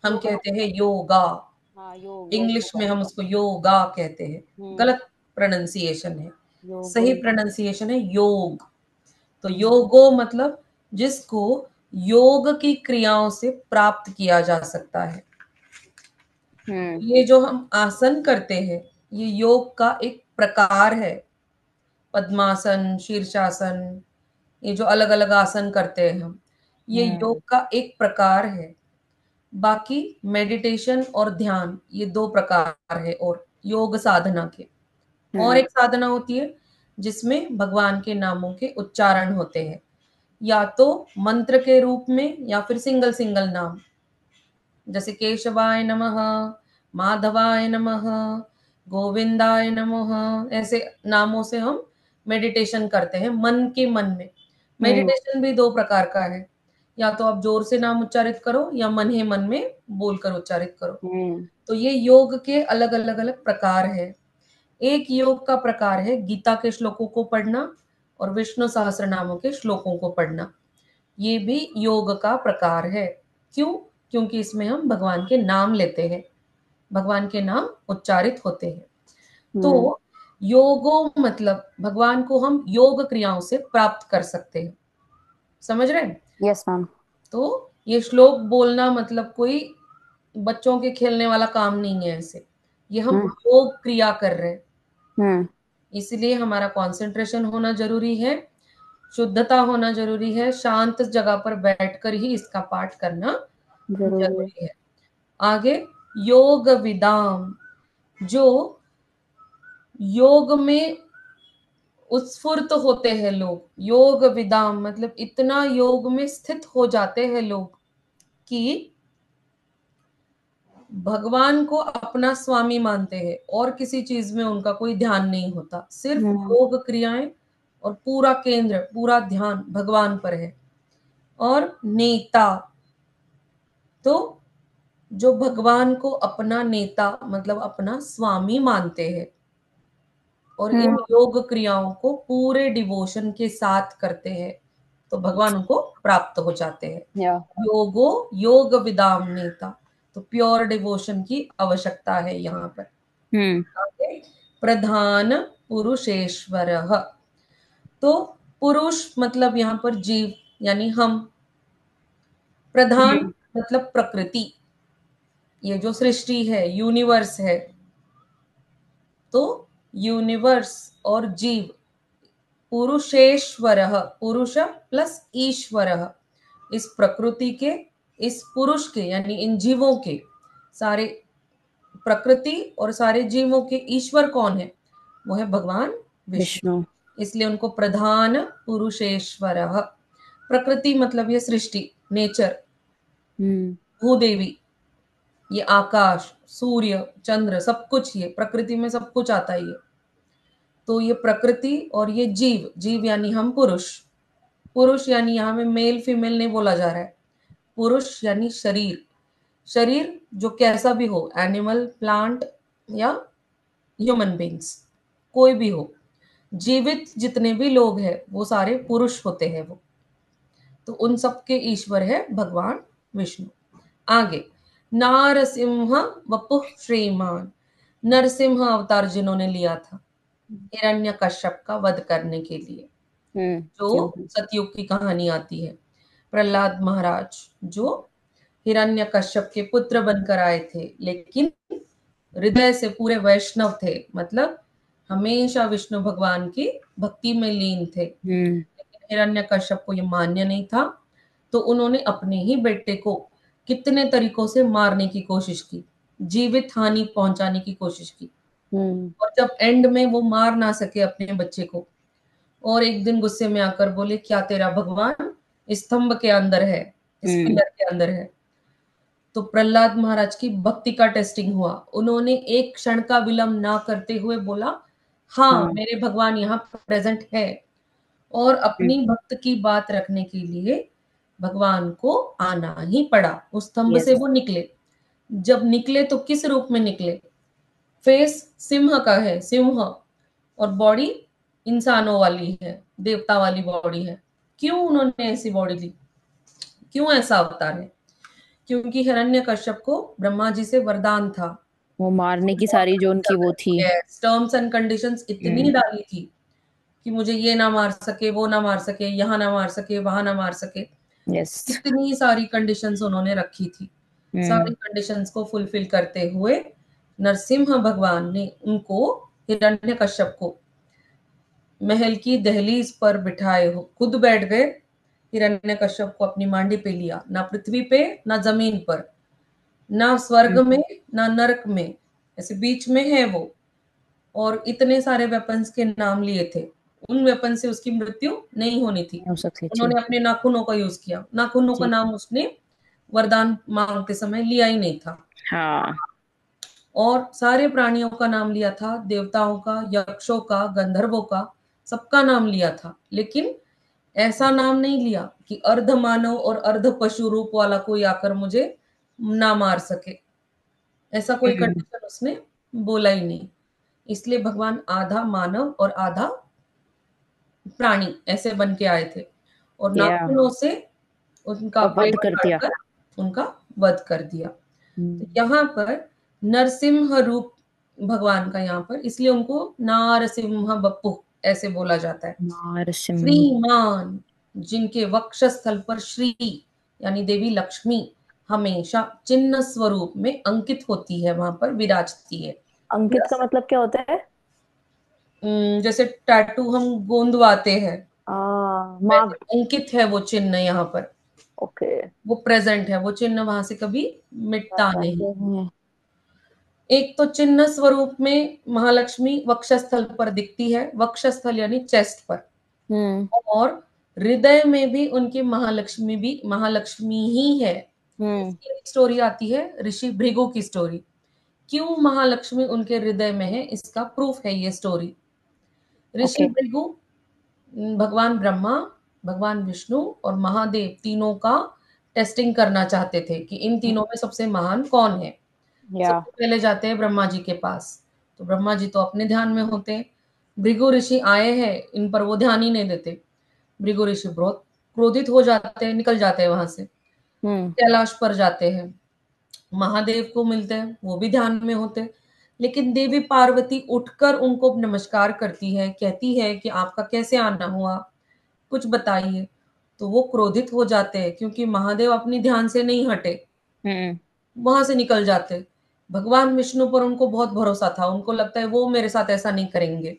हम योगा। कहते हैं योगा। हाँ, योग या इंग्लिश में योगा। हम उसको योगा कहते हैं, हम्म। गलत प्रोनाउंसिएशन है। योगो। सही प्रोनाउंसिएशन है योग। तो हम्म। योगो मतलब जिसको योग की क्रियाओं से प्राप्त किया जा सकता है। हम्म। ये जो हम आसन करते हैं, ये योग का एक प्रकार है। पद्मासन, शीर्षासन, ये जो अलग अलग आसन करते हैं हम, ये हम्म। योग का एक प्रकार है। बाकी मेडिटेशन और ध्यान ये दो प्रकार है और योग साधना के। और हम्म। एक साधना होती है जिसमें भगवान के नामों के उच्चारण होते हैं, या तो मंत्र के रूप में या फिर सिंगल सिंगल नाम, जैसे केशवाय नमः, माधवाय नमः, गोविंदाय नमः, ऐसे नामों से हम मेडिटेशन करते हैं मन के मन में। हम्म। मेडिटेशन भी दो प्रकार का है, या तो आप जोर से नाम उच्चारित करो या मन ही मन में बोलकर उच्चारित करो। हम्म। तो ये योग के अलग अलग अलग प्रकार है। एक योग का प्रकार है गीता के श्लोकों को पढ़ना और विष्णु सहस्त्र नामों के श्लोकों को पढ़ना। ये भी योग का प्रकार है। क्यों? क्योंकि इसमें हम भगवान के नाम लेते हैं, भगवान के नाम उच्चारित होते हैं। हम्म। तो योगो मतलब भगवान को हम योग क्रियाओं से प्राप्त कर सकते हैं। समझ रहे हैं? Yes ma'am. तो ये श्लोक बोलना मतलब कोई बच्चों के खेलने वाला काम नहीं है ऐसे। ये हम हम्म। योग क्रिया कर रहे हैं, हम्म। इसलिए हमारा कंसंट्रेशन होना जरूरी है, शुद्धता होना जरूरी है, शांत जगह पर बैठकर ही इसका पाठ करना जरूरी है। जरूरी है। आगे, योग विदाम, जो योग में उत्स्फूर्त होते हैं लोग, योग विदाम मतलब इतना योग में स्थित हो जाते हैं लोग कि भगवान को अपना स्वामी मानते हैं और किसी चीज में उनका कोई ध्यान नहीं होता, सिर्फ हम्म। योग क्रियाएं और पूरा केंद्र, पूरा ध्यान भगवान पर है। और नेता, तो जो भगवान को अपना नेता मतलब अपना स्वामी मानते हैं और इन हम्म। योग क्रियाओं को पूरे डिवोशन के साथ करते हैं, तो भगवान उनको प्राप्त हो जाते हैं। या। योगो योग विदाम नेता, तो प्योर डिवोशन की आवश्यकता है यहाँ पर। हम्म। आगे, प्रधान पुरुषेश्वर, तो पुरुष मतलब यहाँ पर जीव यानी हम, प्रधान हम्म। मतलब प्रकृति, ये जो सृष्टि है, यूनिवर्स है। तो यूनिवर्स और जीव, पुरुषेश्वर, पुरुष प्लस ईश्वर, इस प्रकृति के, इस पुरुष के यानी इन जीवों के, सारे प्रकृति और सारे जीवों के ईश्वर कौन है? वो है भगवान विष्णु। विष्णु। इसलिए उनको प्रधान पुरुषेश्वर। प्रकृति मतलब ये सृष्टि, नेचर, हम्म। भूदेवी, ये आकाश, सूर्य, चंद्र, सब कुछ, ये प्रकृति में सब कुछ आता है ये। तो ये प्रकृति और ये जीव, जीव यानी हम पुरुष, पुरुष यानी यहाँ में मेल फीमेल नहीं बोला जा रहा है, पुरुष यानी शरीर, शरीर जो कैसा भी हो, एनिमल, प्लांट या ह्यूमन बींग्स, कोई भी हो, जीवित जितने भी लोग हैं वो सारे पुरुष होते हैं वो। तो उन सबके ईश्वर है भगवान विष्णु। आगे, नारसिंह वपुः श्रीमान, नरसिंह अवतार जिन्होंने लिया था हिरण्यकश्यप का वध करने के लिए, जो हम्म। सतयुग की कहानी आती है। प्रहलाद महाराज जो हिरण्यकश्यप के पुत्र बनकर आए थे, लेकिन हृदय से पूरे वैष्णव थे, मतलब हमेशा विष्णु भगवान की भक्ति में लीन थे। हम्म। लेकिन हिरण्यकश्यप को यह मान्य नहीं था, तो उन्होंने अपने ही बेटे को कितने तरीकों से मारने की कोशिश की, जीवित हानि पहुंचाने की कोशिश की। हम्म। और जब एंड में वो मार ना सके अपने बच्चे को, और एक दिन गुस्से में आकर बोले, क्या तेरा भगवान स्तंभ के अंदर है, इस हम्म। पिलर के अंदर है? तो प्रहलाद महाराज की भक्ति का टेस्टिंग हुआ। उन्होंने एक क्षण का विलंब ना करते हुए बोला, हाँ हम्म। मेरे भगवान यहाँ प्रेजेंट है। और अपनी भक्त की बात रखने के लिए भगवान को आना ही पड़ा, उस स्तंभ से यस। वो निकले। जब निकले तो किस रूप में निकले? फेस सिंह का है, सिंह, और बॉडी इंसानों वाली है, देवता वाली बॉडी है। क्यों उन्होंने ऐसी बॉडी ली? क्यों ऐसा अवतार है? क्योंकि हिरण्यकश्यप को ब्रह्मा जी से वरदान था। वो मारने की सारी जो उनकी वो थी। टर्म्स एंड कंडीशंस इतनी हम्म। डाली थी कि मुझे ये ना मार सके, वो ना मार सके, यहाँ ना मार सके, वहां ना मार सके। यस। इतनी सारी कंडीशंस उन्होंने रखी थी। हम्म। सारी कंडीशंस को फुलफिल करते हुए नरसिम्हा भगवान ने उनको, हिरण्यकश्यप को, महल की दहलीज पर बिठाए हो खुद बैठ गए। हिरण्यकश्यप को अपनी मांडी पे लिया, ना पृथ्वी पे ना जमीन पर, ना स्वर्ग में ना नरक में, ऐसे बीच में है वो। और इतने सारे वेपन्स के नाम लिए थे। उन वेपन से उसकी मृत्यु नहीं होनी थी। हो सकती थी। उन्होंने अपने नाखूनों का यूज किया। नाखूनों का जी। नाम उसने वरदान मांगते समय लिया ही नहीं था। हाँ। और सारे प्राणियों का नाम लिया था, देवताओं का, यक्षों का, गंधर्वों का, सबका नाम लिया था। लेकिन ऐसा नाम नहीं लिया कि अर्ध मानव और अर्ध पशु रूप वाला कोई आकर मुझे ना मार सके। ऐसा कोई हम्म। कंडीशन उसने बोला ही नहीं। इसलिए भगवान आधा मानव और आधा प्राणी ऐसे बन के आए थे, और या। नाखूनों से उनका और वध पेट कर दिया। काटकर उनका वध कर दिया। तो हम्म। यहाँ पर नरसिंह रूप भगवान का, यहाँ पर इसलिए उनको नारसिंह बप्पू ऐसे बोला जाता है। नरसिंह। श्रीमान, जिनके वक्षस्थल पर श्री यानी देवी लक्ष्मी हमेशा चिन्ह स्वरूप में अंकित होती है, वहां पर विराजती है। अंकित का मतलब क्या होता है? जैसे टैटू हम गोंदवाते हैं, वैसे मार्क। अंकित है वो चिन्ह यहाँ पर। ओके। वो प्रेजेंट है, वो चिन्ह वहां से कभी मिटता नहीं। हम्म। एक तो चिन्ह स्वरूप में महालक्ष्मी वक्षस्थल पर दिखती है, वक्षस्थल यानी चेस्ट पर। और हृदय में भी उनकी महालक्ष्मी भी महालक्ष्मी ही है। हम्म। इसकी एक स्टोरी आती है, ऋषि भृगु की स्टोरी। क्यों महालक्ष्मी उनके हृदय में है, इसका प्रूफ है ये स्टोरी। ऋषि ओके। भृगु भगवान ब्रह्मा, भगवान विष्णु और महादेव तीनों का टेस्टिंग करना चाहते थे कि इन तीनों में सबसे महान कौन है। या। सबसे पहले जाते हैं ब्रह्मा जी के पास। तो ब्रह्मा जी तो अपने ध्यान में होते हैं। भृगु ऋषि आए हैं, इन पर वो ध्यान ही नहीं देते। भृगु ऋषि बहुत क्रोधित हो जाते हैं, निकल जाते हैं वहां से, हम्म। कैलाश पर जाते हैं। महादेव को मिलते हैं, वो भी ध्यान में होते हैं। लेकिन देवी पार्वती उठकर उनको नमस्कार करती है, कहती है कि आपका कैसे आना हुआ, कुछ बताइए। तो वो क्रोधित हो जाते हैं, क्योंकि महादेव अपनी ध्यान से नहीं हटे, हम्म। वहां से निकल जाते। भगवान विष्णु पर उनको बहुत भरोसा था, उनको लगता है वो मेरे साथ ऐसा नहीं करेंगे,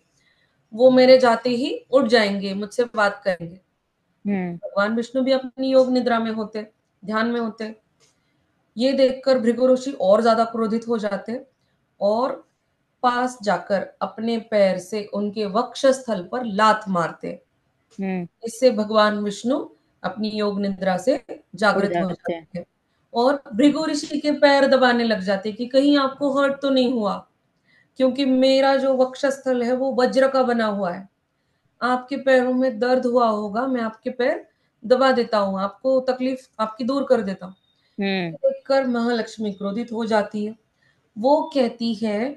वो मेरे जाते ही उठ जाएंगे, मुझसे बात करेंगे। हम्म। भगवान विष्णु भी अपनी योग निद्रा में होते, ध्यान में होते। ये देखकर भृगु ऋषि और ज्यादा क्रोधित हो जाते, और पास जाकर अपने पैर से उनके वक्षस्थल पर लात मारते। हम्म। इससे भगवान विष्णु अपनी योग निद्रा से उड़ जागृत हो जाते हैं। जाते हैं, और भृगु ऋषि के पैर दबाने लग जाते कि कहीं आपको हर्ट तो नहीं हुआ, क्योंकि मेरा जो वक्षस्थल है वो वज्र का बना हुआ है। आपके पैरों में दर्द हुआ होगा, मैं आपके पैर दबा देता हूँ, आपको तकलीफ आपकी दूर कर देता हूँ। हम्म। देखकर महालक्ष्मी क्रोधित हो जाती है। वो कहती है,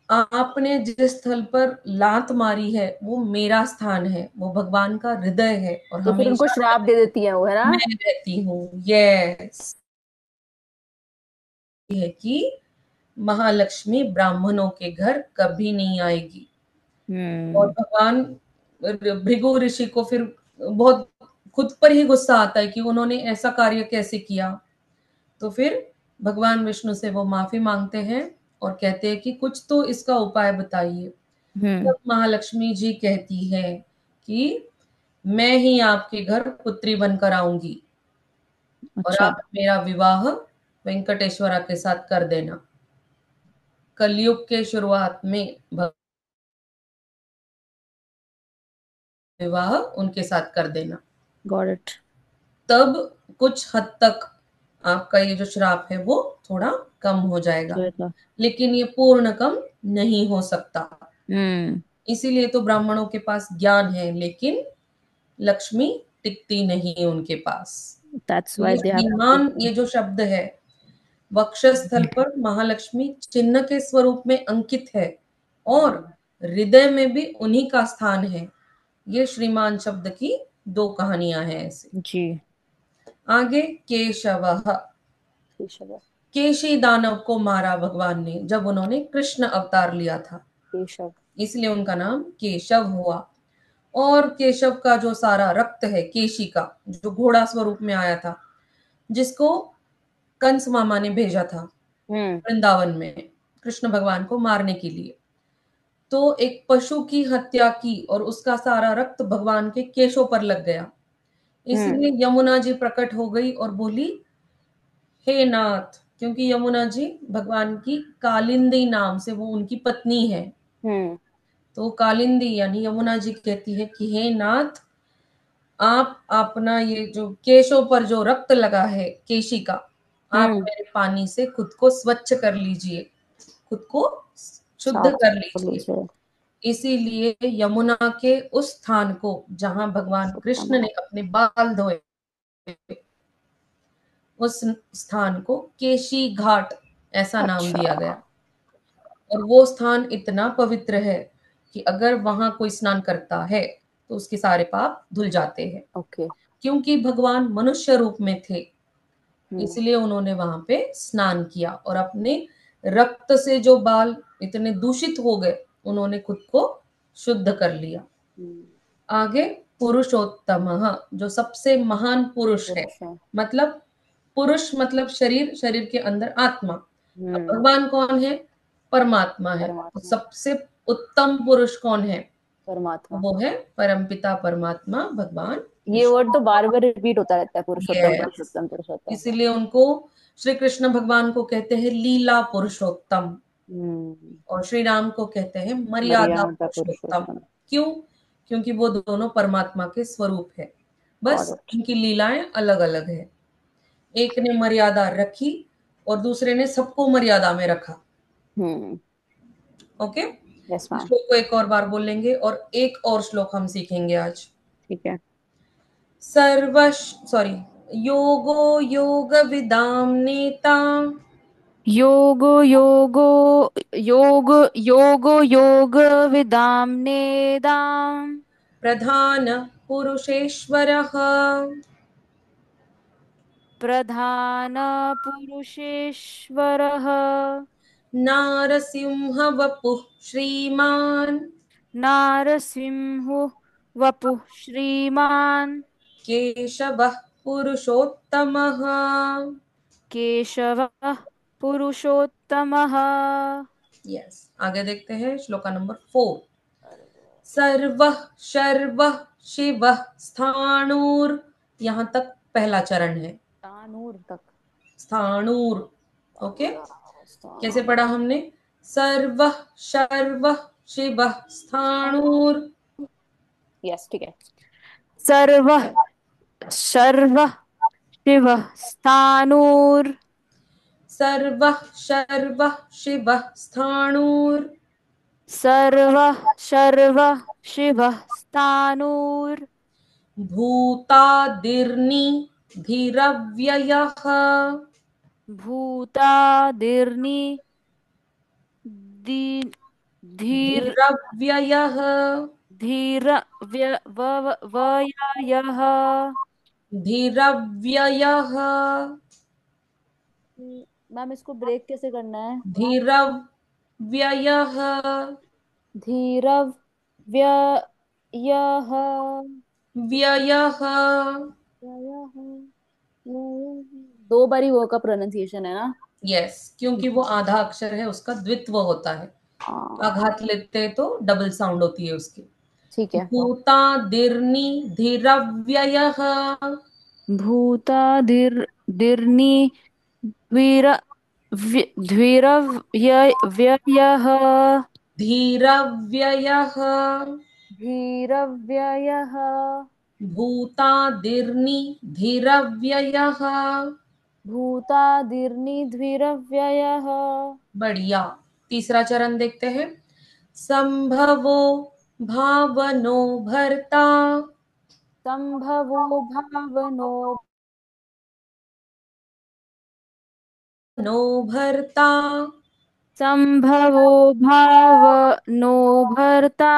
आपने जिस स्थल पर लात मारी है वो मेरा स्थान है, वो भगवान का हृदय है, और तो फिर उनको हमेशा श्राप दे देती है वो, है ना? मैं रहती हूँ। यस, है कि महालक्ष्मी ब्राह्मणों के घर कभी नहीं आएगी। और हम्म। भगवान भृगु ऋषि को फिर बहुत खुद पर ही गुस्सा आता है कि उन्होंने ऐसा कार्य कैसे किया। तो फिर भगवान विष्णु से वो माफी मांगते हैं और कहते हैं कि कुछ तो इसका उपाय बताइए। हम्म। तब महालक्ष्मी जी कहती है कि मैं ही आपके घर पुत्री बनकर आऊंगी, और अच्छा। आप मेरा विवाह वेंकटेश्वरा के साथ कर देना। कलयुग के शुरुआत में विवाह उनके साथ कर देना। Got it. तब कुछ हद तक आपका ये जो श्राप है वो थोड़ा कम हो जाएगा, तो था। लेकिन ये पूर्ण कम नहीं हो सकता। हम्म। इसीलिए तो ब्राह्मणों के पास ज्ञान है, लेकिन लक्ष्मी टिकती नहीं उनके पास। दैट्स तो व्हाई ये दे हैव टू श्रीमान, कीप। ये जो शब्द है, वक्षस्थल पर महालक्ष्मी चिन्ह के स्वरूप में अंकित है, और हृदय में भी उन्हीं का स्थान है। ये श्रीमान शब्द की दो कहानियां हैं ऐसे। जी। आगे केशवः, केशव। केशी दानव को मारा भगवान ने जब उन्होंने कृष्ण अवतार लिया था, केशव। इसलिए उनका नाम केशव हुआ। और केशव का जो सारा रक्त है, केशी का, जो घोड़ा स्वरूप में आया था, जिसको कंस मामा ने भेजा था हम्म। वृंदावन में कृष्ण भगवान को मारने के लिए, तो एक पशु की हत्या की और उसका सारा रक्त भगवान के केशों पर लग गया। हम्म। इसलिए यमुना जी प्रकट हो गई और बोली, हे नाथ, क्योंकि यमुना जी भगवान की कालिंदी नाम से वो उनकी पत्नी है, हम्म। तो कालिंदी यानी यमुना जी कहती है कि हे नाथ, आप अपना ये जो केशों पर जो रक्त लगा है केशी का, आप हम्म। मेरे पानी से खुद को स्वच्छ कर लीजिए, खुद को शुद्ध साफ कर कर लीजिए। लीजिए। इसीलिए यमुना के उस स्थान को जहां भगवान कृष्ण पुरुषोत्तम। ने अपने बाल धोए, उस स्थान को केशी घाट ऐसा नाम अच्छा। दिया गया। और वो स्थान इतना पवित्र है कि अगर वहां कोई स्नान करता है तो उसके सारे पाप धुल जाते हैं। ओके। क्योंकि भगवान मनुष्य रूप में थे, हम्म। इसलिए उन्होंने वहां पे स्नान किया और अपने रक्त से जो बाल इतने दूषित हो गए, उन्होंने खुद को शुद्ध कर लिया। हम्म। आगे पुरुषोत्तम, जो सबसे महान पुरुष है, पुरुष है। मतलब पुरुष मतलब शरीर, शरीर के अंदर आत्मा। अब हम्म। भगवान कौन है? परमात्मा है। तो परमात्मा। सबसे उत्तम पुरुष कौन है? परमात्मा। वो है परमपिता परमात्मा भगवान ये वर्ड विष्णु। तो बार बार रिपीट होता रहता है, पुरुषोत्तम यस, पुरुषोत्तम पुरुषोत्तम। इसीलिए उनको श्री कृष्ण भगवान को कहते हैं लीला पुरुषोत्तम, हम्म। और श्री राम को कहते हैं मर्यादा मर्यादा पुरुषोत्तम। पुरुषोत्तम। क्यों? क्योंकि वो दोनों परमात्मा के स्वरूप है, गॉट बस इट। उनकी लीलाएं अलग अलग है। एक ने मर्यादा रखी और दूसरे ने सबको मर्यादा में रखा। हम्म। ओके, यस इस मैम। श्लोक को एक और बार बोल लेंगे और एक और श्लोक हम सीखेंगे आज। ठीक है। सर्व सॉरी, योगो योग विदाम नेता, योगो योगो योग विदाम नेदाम। प्रधान पुरुषेश्वरः, प्रधान पुरुषेश्वरः। नारसिंह वपुः श्रीमान्, नारसिंहो वपुः श्रीमान्। केशवः पुरुषोत्तमः। केशवः पुरुषोत्तमः। यस, आगे देखते हैं श्लोका नंबर 4। सर्वः शर्वः शिवः स्थाणुर, यहाँ तक पहला चरण है, तानूर तक। स्थाणुर। ओके, कैसे तानूर। पढ़ा हमने? सर्वः शर्वः शिवः स्थाणुर, यस ठीक है। सर्वः सर्वः शिवः स्थानूर। सर्वः शर्वः शिवः स्थाणुर, सर्वः सर्वः शिवः स्थानूर। भूतादिर्नि धीरव्ययः, भूतादिर्नि दी धीर धीरव्ययः, धीर वयः। धीरव्ययः, मैम इसको ब्रेक कैसे करना है? धीरव्ययः, धीरव व्ययः। व्ययः। व्ययः। दो बारी वो का प्रोनाउंसिएशन है ना? यस, क्योंकि वो आधा अक्षर है, उसका द्वित्व होता है। हाँ। आघात लेते हैं तो डबल साउंड होती है उसकी। ठीक है। भूतादिर्नि धीरव्ययः, दिर्नि द्विर व्ययः। धीरव्ययः, धीरव्ययः। भूतादिर्नि धीरव्ययः। भूतादिर्नि द्विरव्ययः। बढ़िया। तीसरा चरण देखते हैं। संभवो भावनो भर्ता, संभवो भावनो नो भर्ता, संभवो भावनो भर्ता।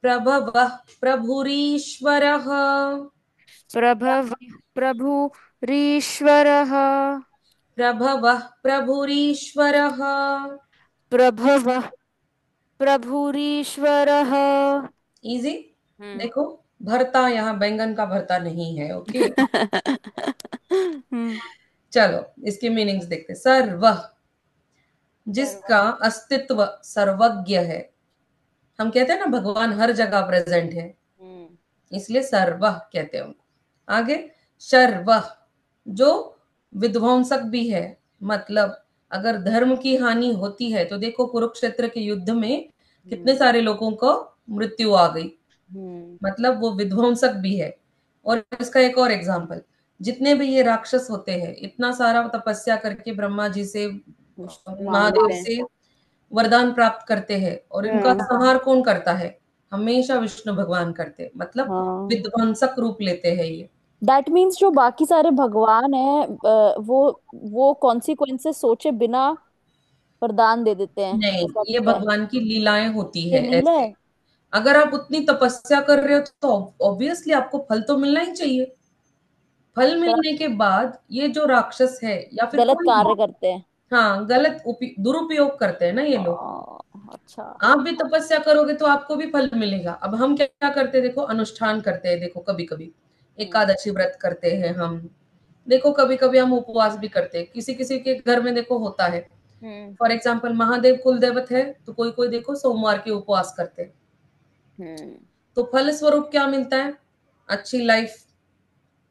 प्रभवः प्रभुरीश्वरः, प्रभव प्रभुरीश्वरः। प्रभवः प्रभुरीश्वरः। प्रभवः प्रभुरीश्वरः। इजी। हम्म। देखो, भरता यहाँ बैंगन का भरता नहीं है। ओके, हम्म। चलो इसके मीनिंग्स देखते। सर्व, सर्व। जिसका अस्तित्व सर्वज्ञ है। हम कहते हैं ना भगवान हर जगह प्रेजेंट है, हम्म। इसलिए सर्व कहते हैं उनको। आगे, शर्व, जो विध्वंसक भी है। मतलब अगर धर्म की हानि होती है तो देखो कुरुक्षेत्र के युद्ध में कितने हम्म। सारे लोगों को मृत्यु आ गई, हम्म। मतलब वो विध्वंसक भी है। और इसका एक और एग्जाम्पल, जितने भी ये राक्षस होते हैं इतना सारा तपस्या करके ब्रह्मा जी से मांगते महादेव हैं। से वरदान प्राप्त करते हैं, और इनका हम्म। संहार कौन करता है? हमेशा विष्णु भगवान करते हैं, मतलब हाँ। विध्वंसक रूप लेते हैं ये। दैट मीन्स जो बाकी सारे भगवान हैं, वो कॉन्सिक्वेंसेस सोचे बिना वरदान दे देते हैं, नहीं, ऐसा ये कुछ है। भगवान की लीलाएं होती ये है लीला ऐसे। है। अगर आप उतनी तपस्या कर रहे हो तो ऑब्वियसली आपको फल तो मिलना ही चाहिए। फल पर मिलने के बाद ये जो राक्षस है या फिर गलत कोई भी, कार्य करते हैं। हाँ, गलत दुरुपयोग करते हैं ना ये लोग। अच्छा। आप भी तपस्या करोगे तो आपको भी फल मिलेगा। अब हम क्या क्या करते हैं, देखो अनुष्ठान करते हैं, देखो कभी कभी हम्म। एकादशी व्रत करते हैं हम। देखो कभी कभी हम उपवास भी करते हैं, किसी किसी के घर में देखो होता है। हम्म। फॉर एग्जाम्पल महादेव कुल देवत है तो कोई कोई देखो सोमवार के उपवास करते हैं। हम्म। तो फल स्वरूप क्या मिलता है? अच्छी लाइफ,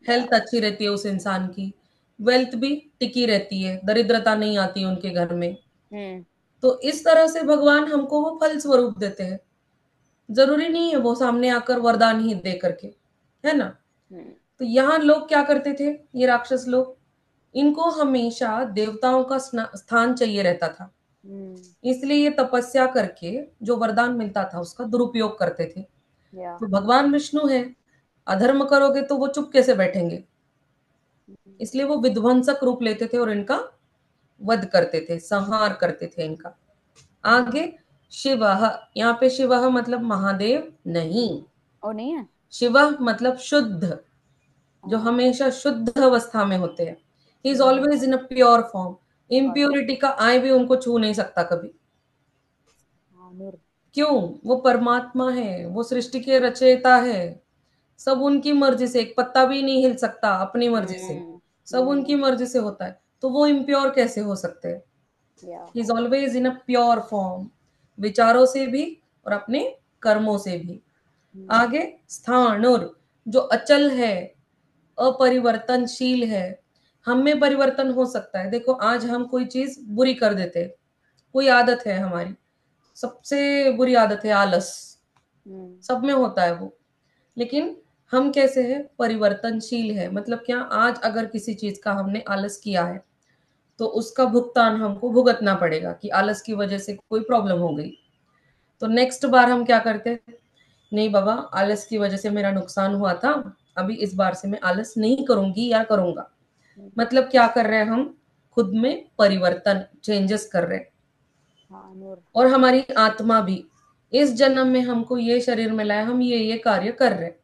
या। हेल्थ अच्छी रहती है उस इंसान की, वेल्थ भी टिकी रहती है, दरिद्रता नहीं आती उनके घर में। हम्म। तो इस तरह से भगवान हमको वो फल स्वरूप देते हैं। जरूरी नहीं है वो सामने आकर वरदान ही दे करके, है ना। हम्म। तो यहाँ लोग क्या करते थे, ये राक्षस लोग, इनको हमेशा देवताओं का स्थान चाहिए रहता था, हम्म। इसलिए ये तपस्या करके जो वरदान मिलता था उसका दुरुपयोग करते थे। या। तो भगवान विष्णु है, अधर्म करोगे तो वो चुपके से बैठेंगे, इसलिए वो विध्वंसक रूप लेते थे और इनका वध करते थे, संहार करते थे इनका। आगे, शिव, यहाँ पे शिव मतलब महादेव नहीं, ओ नहीं है। शिव मतलब शुद्ध, जो हाँ। हमेशा शुद्ध अवस्था में होते हैं। He is hmm. Always in a pure form. got it। Impurity का आय भी उनको छू नहीं सकता कभी। हाँ, नूर। क्यों? वो परमात्मा है, वो सृष्टि के रचयिता है। सब उनकी मर्जी से, एक पत्ता भी नहीं हिल सकता अपनी मर्जी से, हम्म। सब उनकी मर्जी से होता है, तो वो इम्प्योर कैसे हो सकते हैं? या। He is always in a pure form, विचारों से भी और अपने कर्मों से भी। हम्म। आगे, स्थाणुर, जो अचल है, अपरिवर्तनशील है। हम में परिवर्तन हो सकता है। देखो आज हम कोई चीज बुरी कर देते हैं, कोई आदत है हमारी, सबसे बुरी आदत है आलस, हम्म। सब में होता है वो। लेकिन हम कैसे हैं? परिवर्तनशील है। मतलब क्या, आज अगर किसी चीज का हमने आलस किया है तो उसका भुगतान हमको भुगतना पड़ेगा, कि आलस की वजह से कोई प्रॉब्लम हो गई। तो नेक्स्ट बार हम क्या करते हैं, नहीं बाबा, आलस की वजह से मेरा नुकसान हुआ था, अभी इस बार से मैं आलस नहीं करूंगी या करूंगा। मतलब क्या कर रहे हैं हम? खुद में परिवर्तन, चेंजेस कर रहे हैं। हाँ, नूर। और हमारी आत्मा भी, इस जन्म में हमको ये शरीर मिला है, हम ये कार्य कर रहे हैं।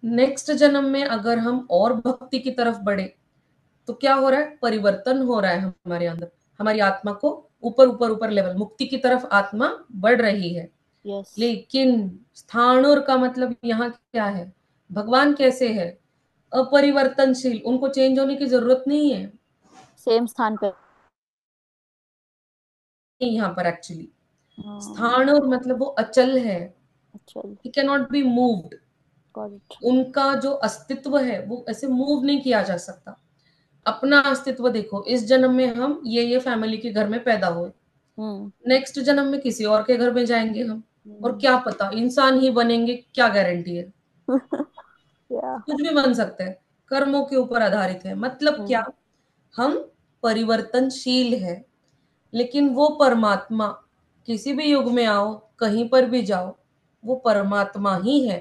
नेक्स्ट जन्म में अगर हम और भक्ति की तरफ बढ़े तो क्या हो रहा है? परिवर्तन हो रहा है हमारे अंदर, हमारी आत्मा को ऊपर ऊपर ऊपर लेवल, मुक्ति की तरफ आत्मा बढ़ रही है। यस। लेकिन स्थाणुर का मतलब यहाँ क्या है? भगवान कैसे है? अपरिवर्तनशील, उनको चेंज होने की जरूरत नहीं है सेम स्थान पे। यहाँ पर एक्चुअली। हाँ। स्थाणुर मतलब वो अचल है, चल। He can not be moved. Got it. उनका जो अस्तित्व है वो ऐसे मूव नहीं किया जा सकता। अपना अस्तित्व देखो, इस जन्म में हम ये फैमिली के घर में पैदा हुए, हम्म। नेक्स्ट जन्म में किसी और के घर में जाएंगे हम, और हम्म। क्या पता इंसान ही बनेंगे, क्या गारंटी है? या। कुछ भी बन सकते हैं, कर्मों के ऊपर आधारित है। मतलब क्या, हम्म। हम परिवर्तनशील है। लेकिन वो परमात्मा, किसी भी युग में आओ, कहीं पर भी जाओ, वो परमात्मा ही है।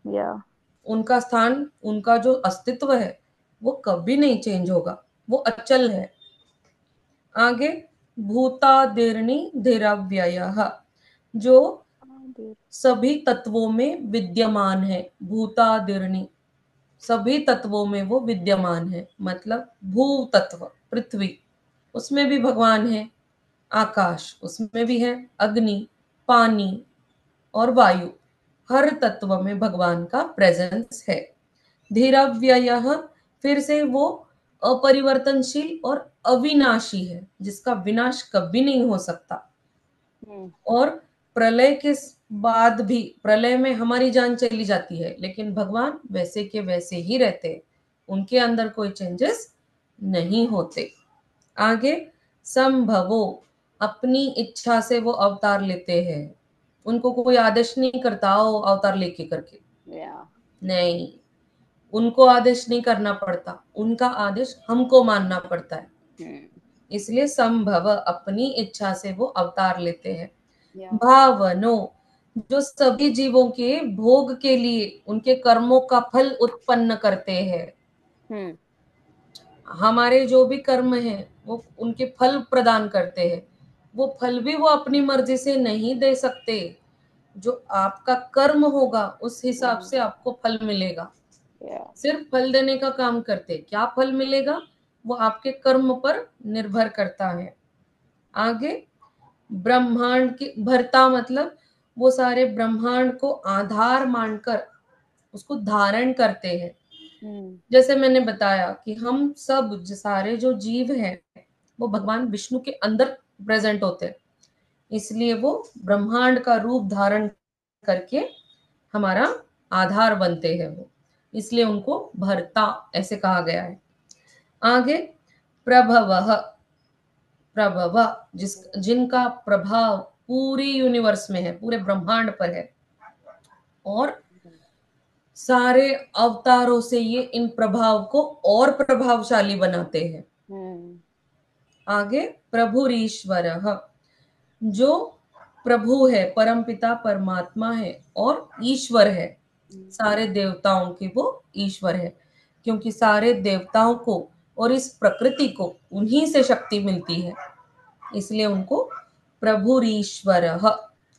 या। उनका स्थान, उनका जो अस्तित्व है वो कभी नहीं चेंज होगा, वो अचल है। आगे, भूतादिर्नि धीरव्ययः, जो हाँ, देर। सभी तत्वों में विद्यमान है। भूतादिर्नि, सभी तत्वों में वो विद्यमान है, मतलब भू तत्व पृथ्वी, उसमें भी भगवान है। आकाश, उसमें भी है। अग्नि, पानी और वायु, हर तत्व में भगवान का प्रेजेंस है। धीरव्ययः, फिर से वो अपरिवर्तनशील और अविनाशी है, जिसका विनाश कभी नहीं हो सकता। हम्म। और प्रलय के बाद भी, प्रलय में हमारी जान चली जाती है, लेकिन भगवान वैसे के वैसे ही रहते हैं, उनके अंदर कोई चेंजेस नहीं होते। आगे, संभवो, अपनी इच्छा से वो अवतार लेते हैं, उनको कोई आदेश नहीं करता हो अवतार लेके करके, या। नहीं, उनको आदेश नहीं करना पड़ता, उनका आदेश हमको मानना पड़ता है। हम्म। इसलिए संभव, अपनी इच्छा से वो अवतार लेते हैं। या। भावनो, जो सभी जीवों के भोग के लिए उनके कर्मों का फल उत्पन्न करते हैं। हम्म। हमारे जो भी कर्म हैं वो उनके फल प्रदान करते हैं। वो फल भी वो अपनी मर्जी से नहीं दे सकते, जो आपका कर्म होगा उस हिसाब से आपको फल मिलेगा। या। सिर्फ फल देने का काम करते, क्या फल मिलेगा वो आपके कर्म पर निर्भर करता है। आगे, ब्रह्मांड की भरता, मतलब वो सारे ब्रह्मांड को आधार मानकर उसको धारण करते हैं। हम्म। जैसे मैंने बताया कि हम सब सारे जो जीव हैं वो भगवान विष्णु के अंदर प्रेजेंट होते हैं, इसलिए वो ब्रह्मांड का रूप धारण करके हमारा आधार बनते हैं वो, इसलिए उनको भरता ऐसे कहा गया है। आगे, प्रभव, प्रभव, जिनका प्रभाव पूरी यूनिवर्स में है, पूरे ब्रह्मांड पर है, और सारे अवतारों से ये इन प्रभाव को और प्रभावशाली बनाते हैं। हम्म। आगे, प्रभुरीश्वर, जो प्रभु है, परमपिता परमात्मा है और ईश्वर है, सारे देवताओं के वो ईश्वर है, क्योंकि सारे देवताओं को और इस प्रकृति को उन्हीं से शक्ति मिलती है, इसलिए उनको प्रभुरीश्वर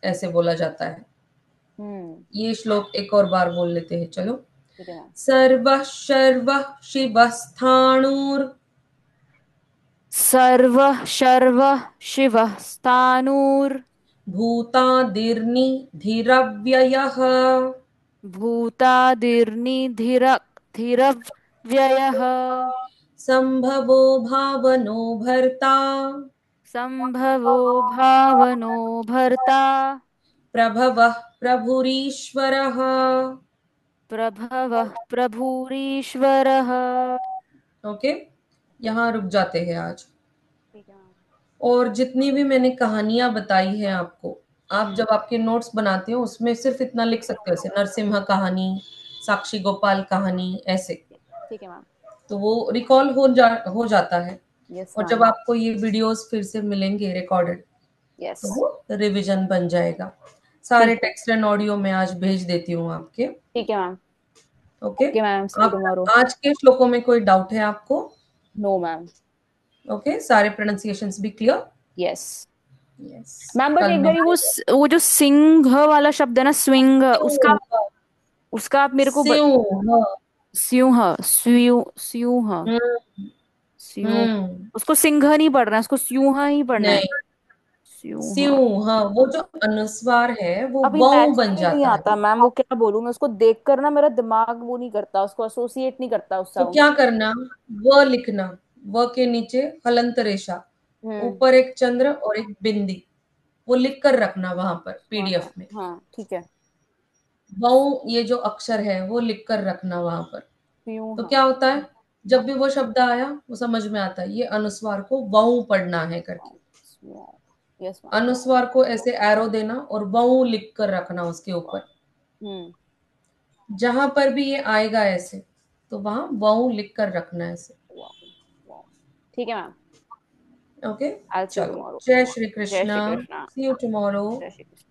ऐसे बोला जाता है। हम्म। ये श्लोक एक और बार बोल लेते हैं, चलो। ठीक है मैम। सर्व शर्व शिवस्थाणुर, सर्व शर्व शिव स्थाणुर, भूतादिर्नि धीरव्ययः, भूतादिर्निधिरव्ययः, संभवो भावनो भर्ता, संभवो भावनो भर्ता, प्रभवः प्रभुरीश्वरः। प्रभवः प्रभुरीश्वरः। ओके, यहाँ रुक जाते हैं आज। ठीक है मैम। और जितनी भी मैंने कहानियां बताई हैं आपको, आप हम्म। जब आपके नोट्स बनाते हो उसमें सिर्फ इतना लिख सकते हो, जैसे नरसिम्हा कहानी, साक्षी गोपाल कहानी, ऐसे, ठीक है मैम। तो वो रिकॉल हो जाता है। यस और जब मैम। आपको ये वीडियोस फिर से मिलेंगे रिकॉर्डेड, यस। तो वो रिवीजन बन जाएगा। सारे ठीक है। टेक्स्ट एंड ऑडियो मैं आज भेज देती हूँ आपके। ठीक है ma'am. Okay, okay ma'am, see you आप टुमारो। आज के श्लोकों में कोई डाउट है आपको? No ma'am. ओके, सारे प्रोनाउंसिएशंस भी clear? Yes yes. Ma'am, but कल एक बार वो मिलते वो जो सिंह वाला शब्द है ना, स्विंग, उसका हैं। उसका आप मेरे को सिंह, स्यूह स्यू स्यूह हम्म, स्यूह, उसको सिंह नहीं पढ़ना है, उसको स्यूह ही पढ़ना है। नहीं, स्यूह। स्यू, हाँ, वो जो अनुस्वार है वो अब वाऊ इमेजिन बन ही नहीं जाता है। आता मैम, वो क्या बोलूं मैं, उसको देखकर ना मेरा दिमाग वो नहीं करता, उसको एसोसिएट नहीं करता उस तो साउंड। क्या करना, व लिखना, व के नीचे हलंत रेखा, हम्म। ऊपर एक चंद्र और एक बिंदी, वो लिख कर रखना वहां पर हाँ हाँ पीडीएफ में। हाँ, ठीक है। वाऊ, ये जो अक्षर है वो लिख कर रखना वहां पर। तो स्यूह। क्या होता है, जब भी वो शब्द आया वो समझ में आता है ये अनुस्वार को वाऊ पढ़ना है करके। Yes ma'am. अनुस्वार को ऐसे एरो देना और वाऊ लिख कर रखना उसके ऊपर। हम्म। जहां पर भी ये आएगा ऐसे, तो वहां वाऊ लिख कर रखना है ऐसे। ठीक है ma'am. Okay, I see you चलो, टुमारो। जय श्री जय Krishna. Shri Krishna. See you tomorrow. जय श्री कृष्ण।